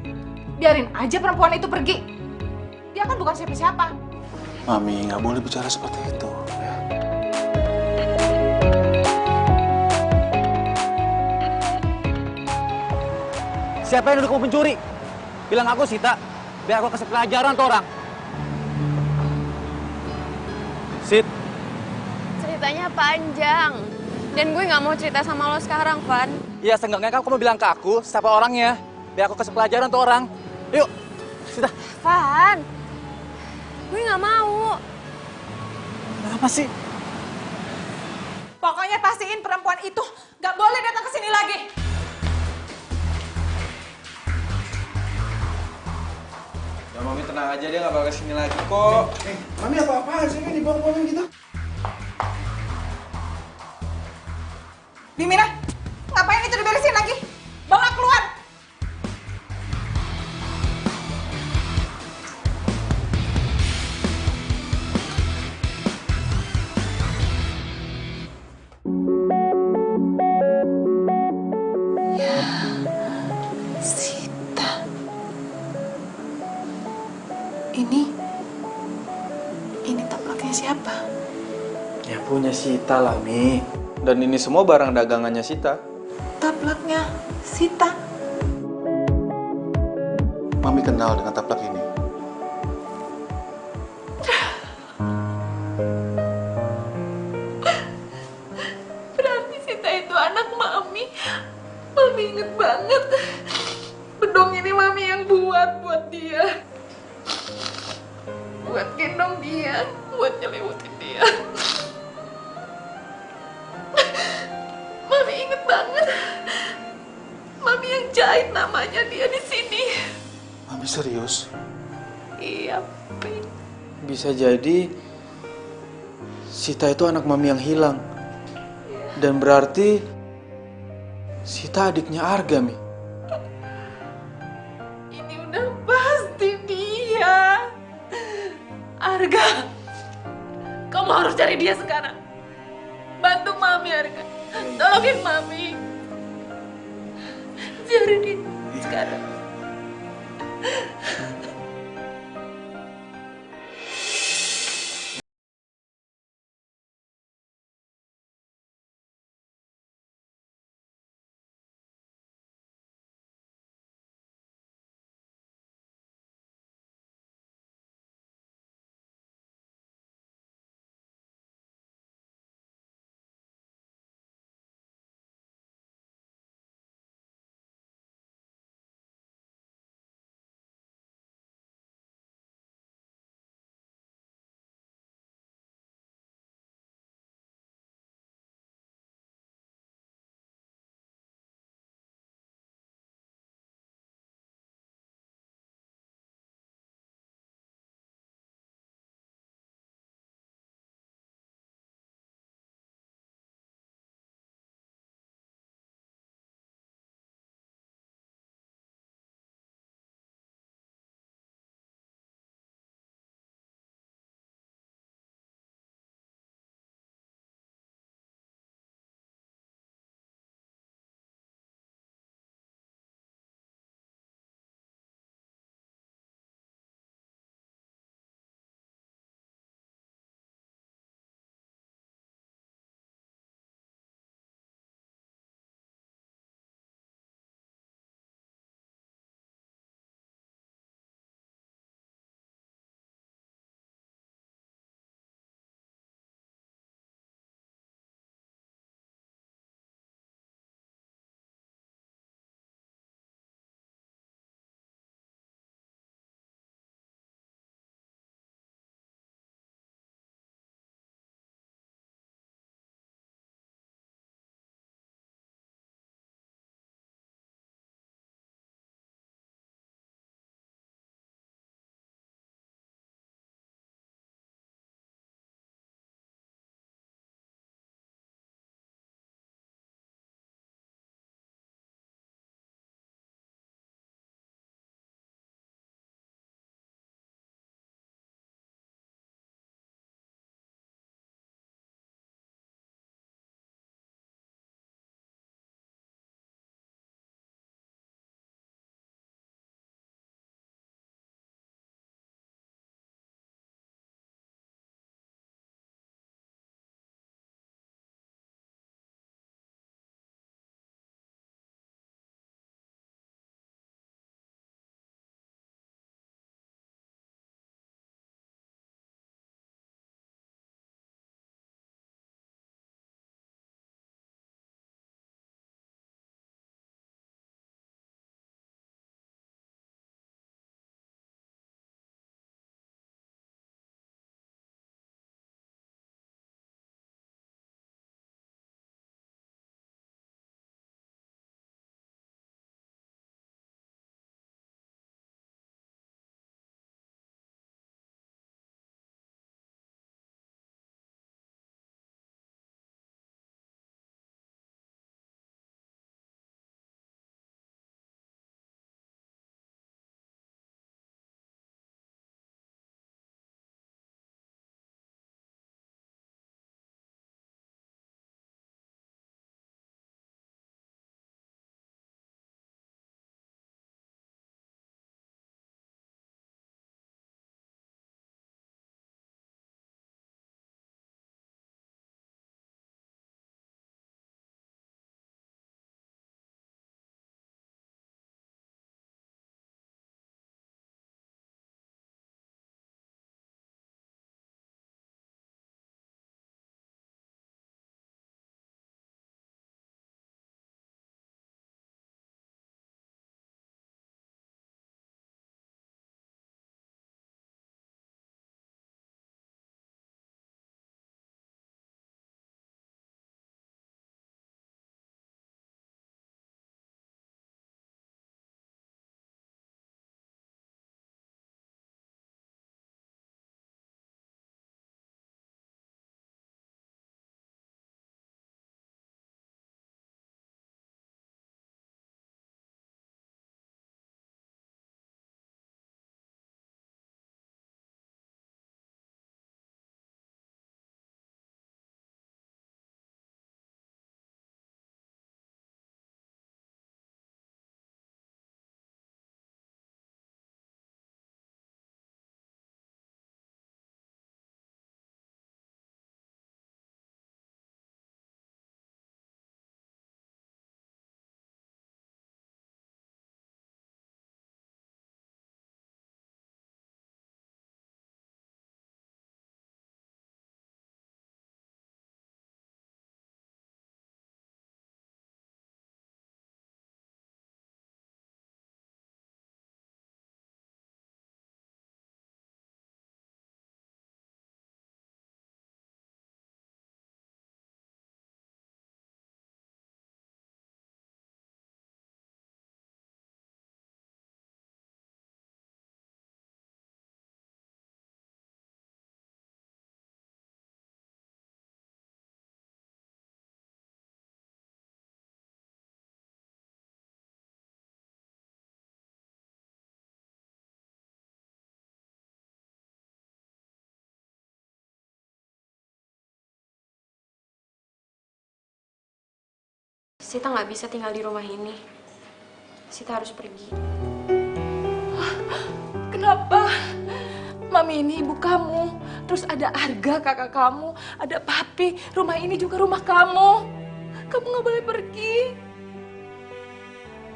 Speaker 5: Biarin aja perempuan itu pergi. Dia kan bukan siapa-siapa.
Speaker 10: Mami, nggak boleh bicara seperti itu. Ya.
Speaker 11: Siapa yang duduk mau pencuri? Bilang aku, Sita. Biar aku kasih pelajaran tuh orang.
Speaker 3: Sid,
Speaker 1: Ceritanya panjang. Dan gue nggak mau cerita sama lo sekarang, Van.
Speaker 3: ya seenggaknya kamu bilang ke aku siapa orangnya. Biar aku kasih pelajaran tuh orang. Yuk, Sita.
Speaker 1: Van, gue nggak mau.
Speaker 3: Kenapa sih?
Speaker 5: Pokoknya pastiin perempuan itu nggak boleh datang ke sini lagi.
Speaker 2: Ya Mami tenang aja, dia nggak bakal kesini lagi kok.
Speaker 10: Mami apa-apaan sih kan dibawa-bawain gitu?
Speaker 5: Bimina, ngapain itu diberesin lagi? Bawa keluar. Ya, Sita. Ini taplaknya siapa?
Speaker 3: Ya punya Sita lah, Mi. Dan ini semua barang dagangannya Sita.
Speaker 5: Taplaknya Sita.
Speaker 9: Mami kenal dengan taplak ini.
Speaker 5: Berarti Sita itu anak Mami. Mami inget banget. Bedong ini Mami yang buat dia. Buat gendong dia, buat nyelimutin dia. Mami inget banget. Mami yang jahit namanya dia di sini.
Speaker 3: Mami serius?
Speaker 5: Iya, Pi.
Speaker 3: Bisa jadi Sita itu anak Mami yang hilang. Dan berarti Sita adiknya Arga, Mi.
Speaker 5: Ini udah pasti dia. Arga, kamu harus cari dia sekarang. Bantu Mami, Arga. Tolongin Mami. Cari dia sekarang.
Speaker 1: Sita nggak bisa tinggal di rumah ini. Sita harus pergi.
Speaker 5: Kenapa? Mami ini ibu kamu. Terus ada Arga kakak kamu, ada Papi. Rumah ini juga rumah kamu. Kamu nggak boleh pergi.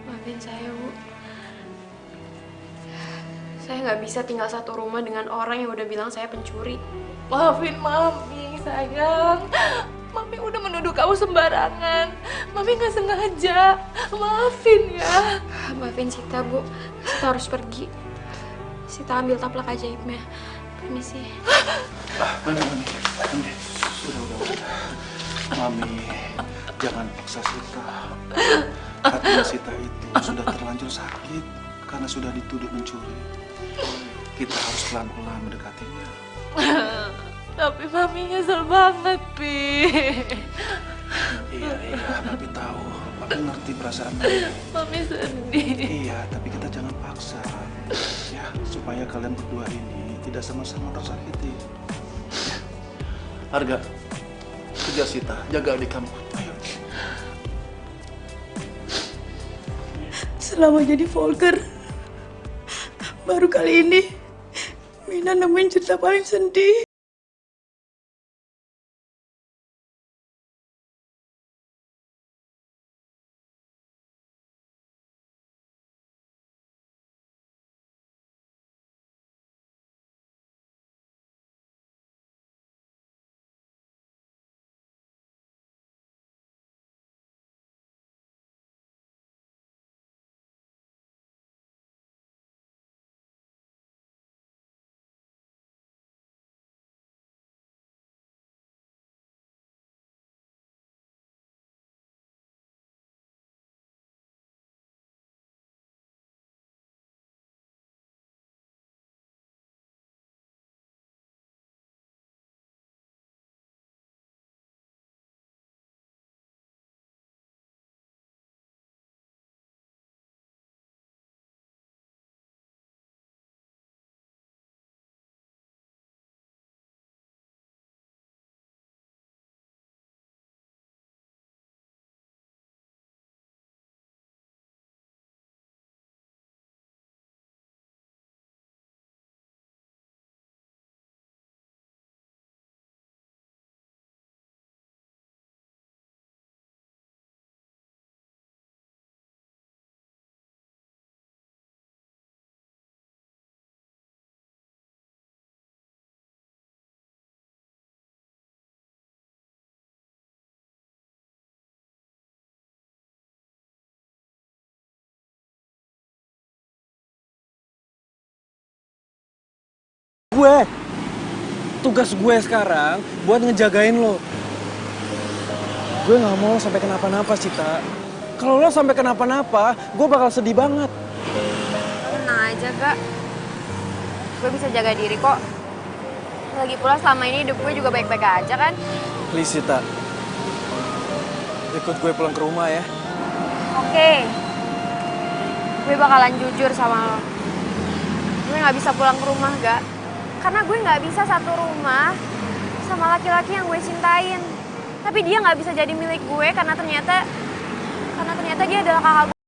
Speaker 1: Maafin saya, Bu. Saya nggak bisa tinggal satu rumah dengan orang yang udah bilang saya pencuri.
Speaker 5: Maafin Mami, sayang. Mami udah menuduh kamu sembarangan. Mami nggak sengaja. Maafin ya.
Speaker 1: Maafin Sita, Bu. Sita harus pergi. Sita ambil taplak ajaibnya. Permisi.
Speaker 10: Mami. Udah. Mami, jangan paksa Sita. Hatinya Sita itu sudah terlanjur sakit karena sudah dituduh mencuri. Kita harus pelan-pelan mendekatinya.
Speaker 5: Tapi Mami nyesel banget, Pi.
Speaker 10: Iya, Papi tahu. Papi ngerti perasaan Mami.
Speaker 5: Mami sedih.
Speaker 10: Iya, tapi kita jangan paksa. Ya, supaya kalian berdua ini tidak sama-sama tersakiti. Ya. Arga, kejar Sita, jaga adik kamu. Ayo.
Speaker 4: Selama jadi Volker, baru kali ini Mina nemuin cerita paling sedih.
Speaker 2: Tugas gue sekarang buat ngejagain lo. Gue nggak mau sampai kenapa-napa, Sita. Kalau lo sampai kenapa-napa, gue bakal sedih banget.
Speaker 1: Tenang aja, Kak. Gue bisa jaga diri kok. Lagi pula selama ini hidup gue juga baik-baik aja kan?
Speaker 2: Please, Sita. Ikut gue pulang ke rumah ya.
Speaker 1: Oke. Gue bakalan jujur sama lo. Gue nggak bisa pulang ke rumah, Gak. Karena gue nggak bisa satu rumah sama laki-laki yang gue cintain. Tapi dia nggak bisa jadi milik gue karena ternyata dia adalah kakak gue.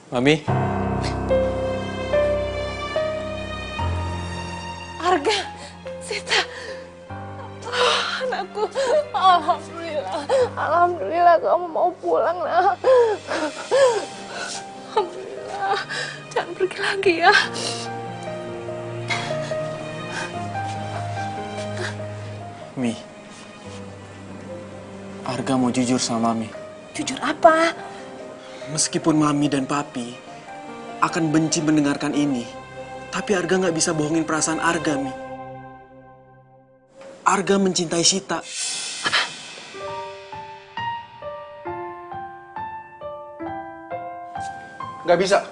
Speaker 2: Mami.
Speaker 5: Arga, Sita. Oh, anakku. Alhamdulillah. Alhamdulillah kamu mau pulang, Nak. Alhamdulillah. Jangan pergi lagi ya.
Speaker 2: Mi, Arga mau jujur sama Mami.
Speaker 5: Jujur apa?
Speaker 2: Meskipun Mami dan Papi akan benci mendengarkan ini, tapi Arga nggak bisa bohongin perasaan Arga, Mi. Arga mencintai Sita.
Speaker 10: Nggak bisa.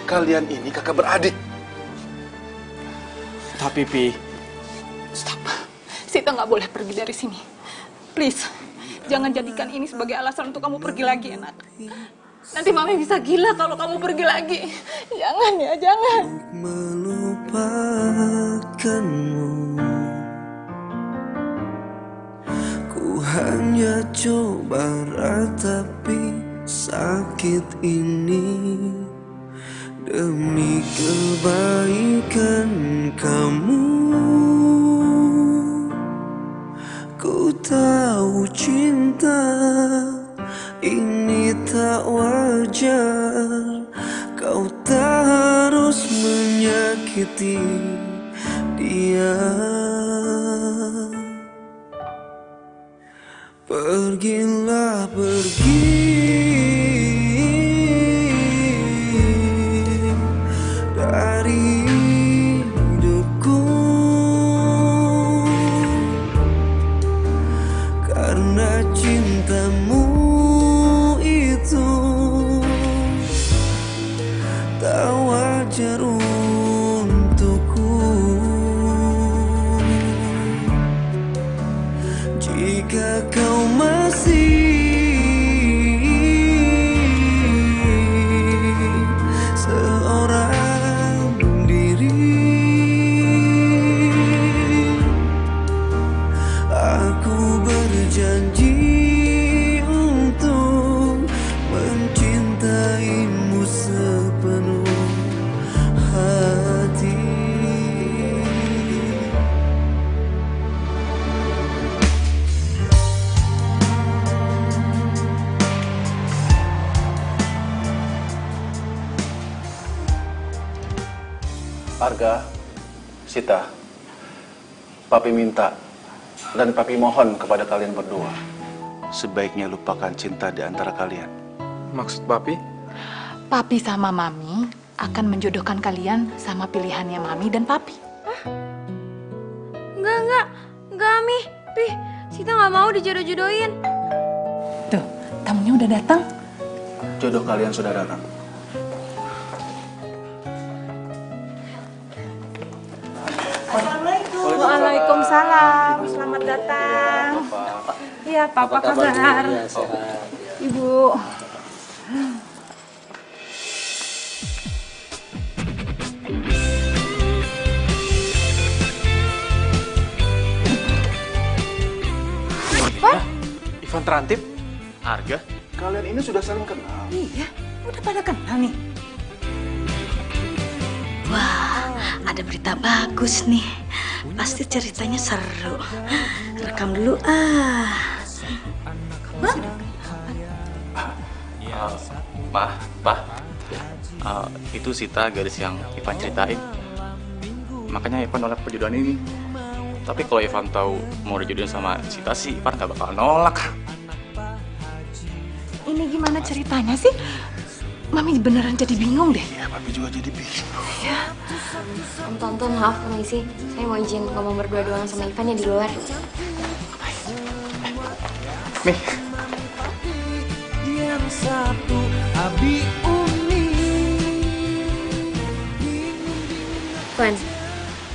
Speaker 10: Kalian ini kakak beradik.
Speaker 2: Tapi, Pi,
Speaker 5: Stop. Sita nggak boleh pergi dari sini. Please, jangan jadikan ini sebagai alasan untuk kamu pergi lagi, anak. Nanti Mami bisa gila kalau kamu pergi lagi. Jangan ya, jangan.
Speaker 6: Melupakanmu, ku hanya coba ratapi sakit ini demi kebaikan kamu. Ku tahu cinta ini tak wajar, kau tak harus menyakiti dia. Pergilah, pergi dari hidupku, karena cintamu itu tak wajar untukku. Jika kau masih seorang diri, aku berjanji untuk mencintaimu sepenuh hati.
Speaker 9: Arga, Sita, Papi minta dan Papi mohon kepada kalian berdua, sebaiknya lupakan cinta di antara kalian.
Speaker 3: Maksud Papi?
Speaker 5: Papi sama Mami akan menjodohkan kalian sama pilihannya Mami dan Papi.
Speaker 1: Enggak, Mi. Pi, Sita nggak mau dijodoh-jodohin.
Speaker 5: Tuh, tamunya udah datang.
Speaker 9: Jodoh kalian sudah datang.
Speaker 5: Waalaikumsalam. Selamat datang. Iya, Papa kabar? Ibu.
Speaker 3: Ivan Terantip? Arga?
Speaker 10: Kalian ini sudah saling kenal.
Speaker 5: Iya, udah pada kenal nih.
Speaker 4: Wah, ada berita bagus nih. Pasti ceritanya seru. Rekam dulu
Speaker 11: Pak, itu Sita gadis yang Ivan ceritain. Makanya Ivan nolak perjodohan ini. Tapi kalau Ivan tahu mau dijodohin sama Sita sih, Ivan gak bakal nolak.
Speaker 5: Ini gimana ceritanya sih? Mami beneran jadi bingung deh.
Speaker 10: Ya, Papi juga jadi bingung.
Speaker 5: Ya.
Speaker 1: Om Tonton, maaf permisi. Saya mau izin ngomong berdua doang sama Ivan ya di luar.
Speaker 3: Mi.
Speaker 6: Yang satu Abi Umi.
Speaker 1: Van,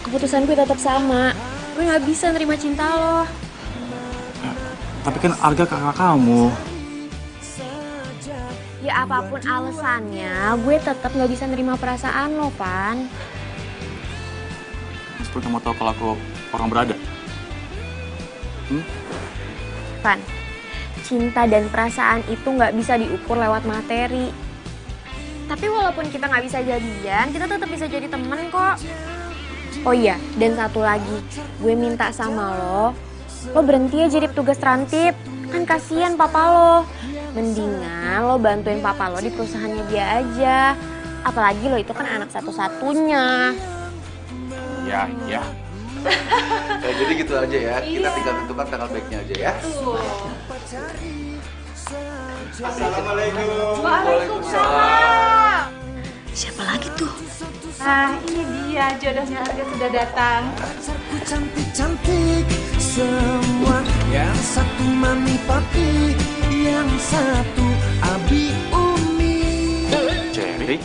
Speaker 1: keputusan gue tetap sama. Gue nggak bisa nerima cinta lo.
Speaker 3: Tapi kan Arga kakak kamu.
Speaker 1: Ya apapun alasannya, gue tetap nggak bisa nerima perasaan lo, Van.
Speaker 11: Seperti kamu tahu kalau aku orang berada.
Speaker 1: Van, cinta dan perasaan itu nggak bisa diukur lewat materi. Tapi walaupun kita nggak bisa jadian, kita tetap bisa jadi temen kok. Oh iya, dan satu lagi, gue minta sama lo lo berhenti ya jadi petugas rantip. Kan kasihan papa lo. Mendingan lo bantuin papa lo di perusahaannya dia aja. Apalagi lo itu kan anak satu-satunya.
Speaker 10: Ya. Ya, jadi gitu aja ya. Kita tinggal tentukan tanggal baiknya aja ya.
Speaker 2: Assalamualaikum.
Speaker 5: Waalaikumsalam.
Speaker 4: Siapa lagi tuh?
Speaker 5: Ah, ini dia jodohnya Arga sudah datang.
Speaker 6: Cantik-cantik semua. Yang satu mami papi, yang satu abi umi.
Speaker 3: Cherry?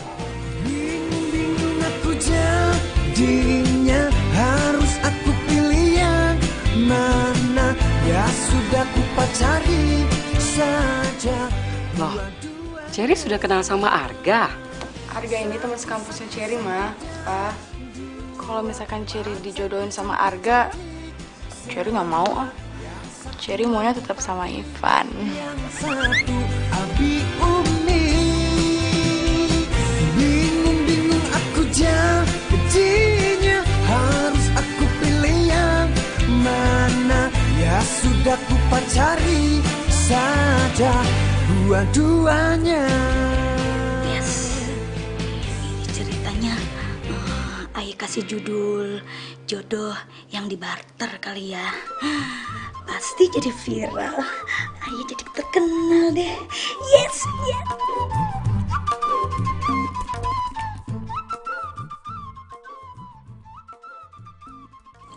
Speaker 6: Bingung aku jadinya, harus aku pilih yang mana. Ya sudah ku pacari saja.
Speaker 12: Loh, Cherry sudah kenal sama Arga?
Speaker 5: Arga ini teman sekampusnya Cherry, mah. Pak, kalau misalkan Cherry dijodohin sama Arga, Cherry nggak mau ah. Cherry maunya tetap sama Ivan.
Speaker 6: Satu abi umi. Bingung aku jadinya, harus aku pilih yang mana. Ya sudah ku pacari saja dua-duanya.
Speaker 4: Yes. Ini ceritanya Ayah kasih judul jodoh yang dibarter kali ya. Pasti jadi viral. Ayah jadi terkenal deh. Yes.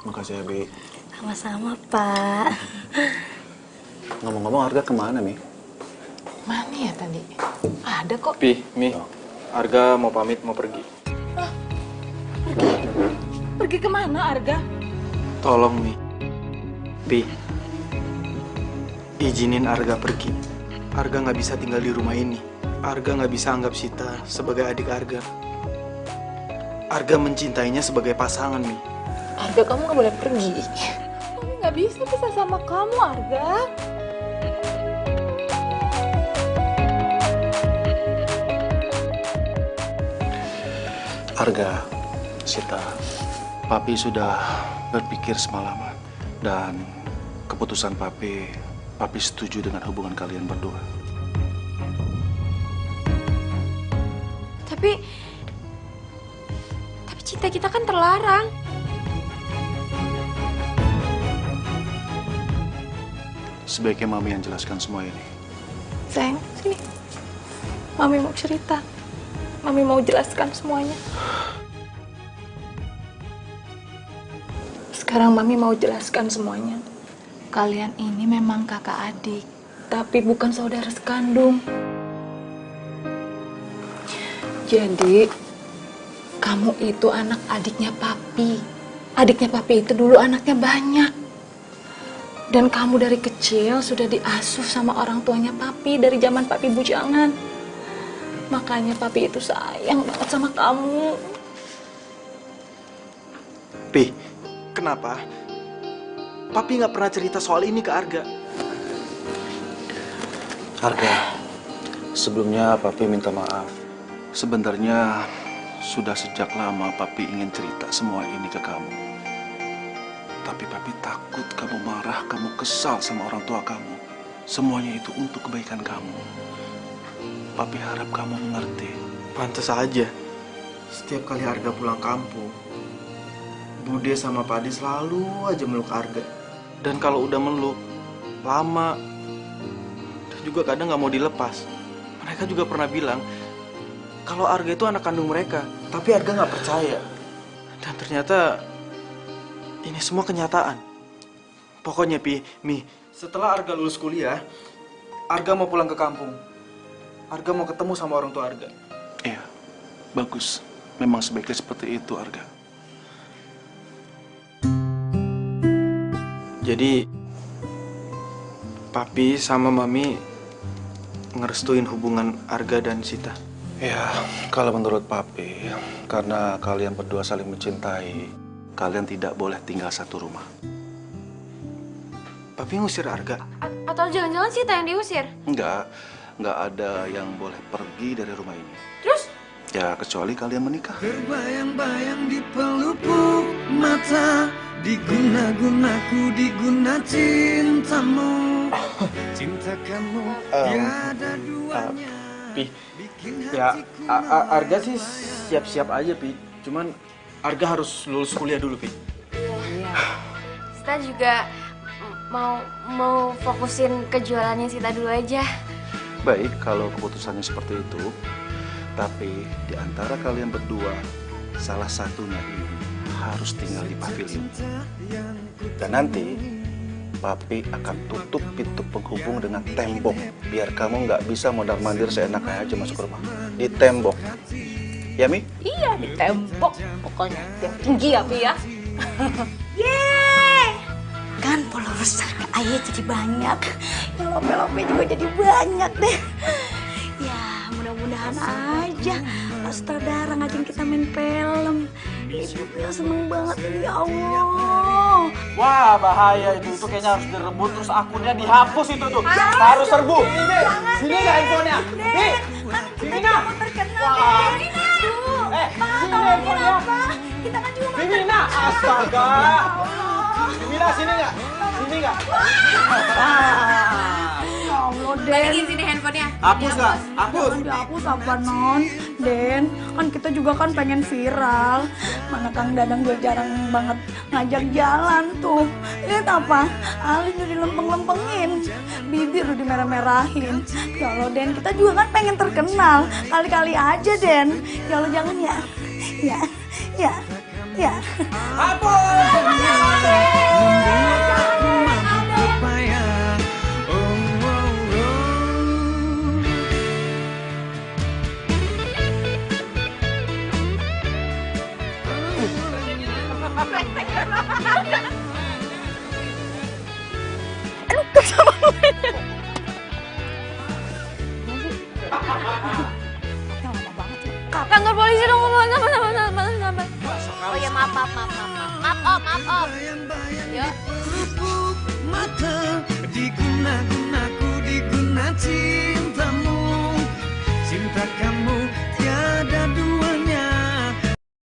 Speaker 9: Makasih ya, Bi.
Speaker 4: Sama-sama, Pak.
Speaker 9: Ngomong-ngomong, Arga kemana, Mi?
Speaker 5: Mana ya tadi? Ada kok.
Speaker 3: Pi, Mi, Arga mau pamit, mau pergi.
Speaker 5: Pergi kemana Arga?
Speaker 3: Tolong, Mi. Pi, izinin Arga pergi. Arga nggak bisa tinggal di rumah ini. Arga nggak bisa anggap Sita sebagai adik Arga. Arga mencintainya sebagai pasangan, Mi.
Speaker 5: Arga, kamu nggak boleh pergi. Kamu nggak bisa pisah sama kamu, Arga.
Speaker 9: Arga, Sita, Papi sudah berpikir semalaman. Dan keputusan Papi setuju dengan hubungan kalian berdua.
Speaker 1: Tapi cinta kita kan terlarang.
Speaker 9: Sebaiknya Mami yang jelaskan semua ini.
Speaker 5: Sayang, sini. Mami mau cerita. Mami mau jelaskan semuanya. Sekarang Mami mau jelaskan semuanya. Kalian ini memang kakak adik, tapi bukan saudara sekandung. Jadi, kamu itu anak adiknya Papi. Adiknya Papi itu dulu anaknya banyak. Dan kamu dari kecil sudah diasuh sama orang tuanya Papi dari zaman Papi bujangan. Makanya Papi itu sayang banget sama kamu.
Speaker 3: Pi, kenapa? Papi nggak pernah cerita soal ini ke Arga.
Speaker 9: Arga, sebelumnya Papi minta maaf. Sebenarnya sudah sejak lama Papi ingin cerita semua ini ke kamu. Tapi Papi takut kamu marah, kamu kesal sama orang tua kamu. Semuanya itu untuk kebaikan kamu. Papi harap kamu mengerti.
Speaker 3: Pantas aja. Setiap kali Arga pulang kampung, Bude sama Padi selalu aja meluk Arga. Dan kalau udah meluk, lama. Dan juga kadang nggak mau dilepas. Mereka juga pernah bilang kalau Arga itu anak kandung mereka. Tapi Arga nggak percaya. Dan ternyata ini semua kenyataan. Pokoknya Mi, setelah Arga lulus kuliah, Arga mau pulang ke kampung. Arga mau ketemu sama orang tua Arga.
Speaker 9: Iya, bagus. Memang sebaiknya seperti itu, Arga.
Speaker 3: Jadi, Papi sama Mami ngerestuin hubungan Arga dan Sita.
Speaker 9: Ya, kalau menurut Papi, karena kalian berdua saling mencintai, kalian tidak boleh tinggal satu rumah.
Speaker 3: Papi ngusir Arga?
Speaker 1: Atau jangan-jangan Sita yang diusir?
Speaker 9: Enggak ada yang boleh pergi dari rumah ini.
Speaker 1: Terus?
Speaker 10: Ya kecuali kalian menikah.
Speaker 6: Berbayang-bayang di pelupuk mata, diguna-gunaku, diguna cintamu. Cinta kamu tiada duanya.
Speaker 3: Pi, ya Arga sih siap-siap aja, Pi. Cuman Arga harus lulus kuliah dulu, Pi.
Speaker 1: Iya. Sita juga mau fokusin ke jualannya Sita dulu aja.
Speaker 10: Baik kalau keputusannya seperti itu. Tapi di antara kalian berdua, salah satunya ini harus tinggal di pavilion. Dan nanti, Papi akan tutup pintu penghubung dengan tembok. Biar kamu nggak bisa mondar-mandir seenaknya aja masuk rumah. Di tembok. Ya, Mi?
Speaker 4: Iya, di tembok. Pokoknya yang tinggi ya, Pi ya. Yeay! Kan followers Ayah jadi banyak. Yang lope-lope juga jadi banyak deh. Ya, mudah-mudahan aja sutradara ngajin kita main film. Ibunya seneng banget ini, ya Allah.
Speaker 3: Wah, bahaya itu kayaknya harus direbut, terus akunnya dihapus itu tuh. Harus serbu. Sini nggak handphonenya? Nih, sini nggak? Sini handphonenya.
Speaker 4: Kita kan cuma
Speaker 3: Vina, astaga. Vina, sini nggak? Sini nggak?
Speaker 4: Ya Allah, Den.
Speaker 1: Balikin sini handphonenya.
Speaker 3: Hapus nggak? Hapus.
Speaker 4: Jangan dihapus apa, Non? Den, kan kita juga kan pengen viral. Mana Kang Dadang gue jarang banget ngajak jalan tuh. Lihat apa? Alis udah dilempeng-lempengin. Bibir udah dimerah-merahin. Ya Allah, Den, kita juga kan pengen terkenal. Kali-kali aja, Den. Ya Allah, jangan ya. Ya.
Speaker 1: Kantor polisi dong, sabar.
Speaker 7: Oh ya maaf om. Yuk.
Speaker 6: Mata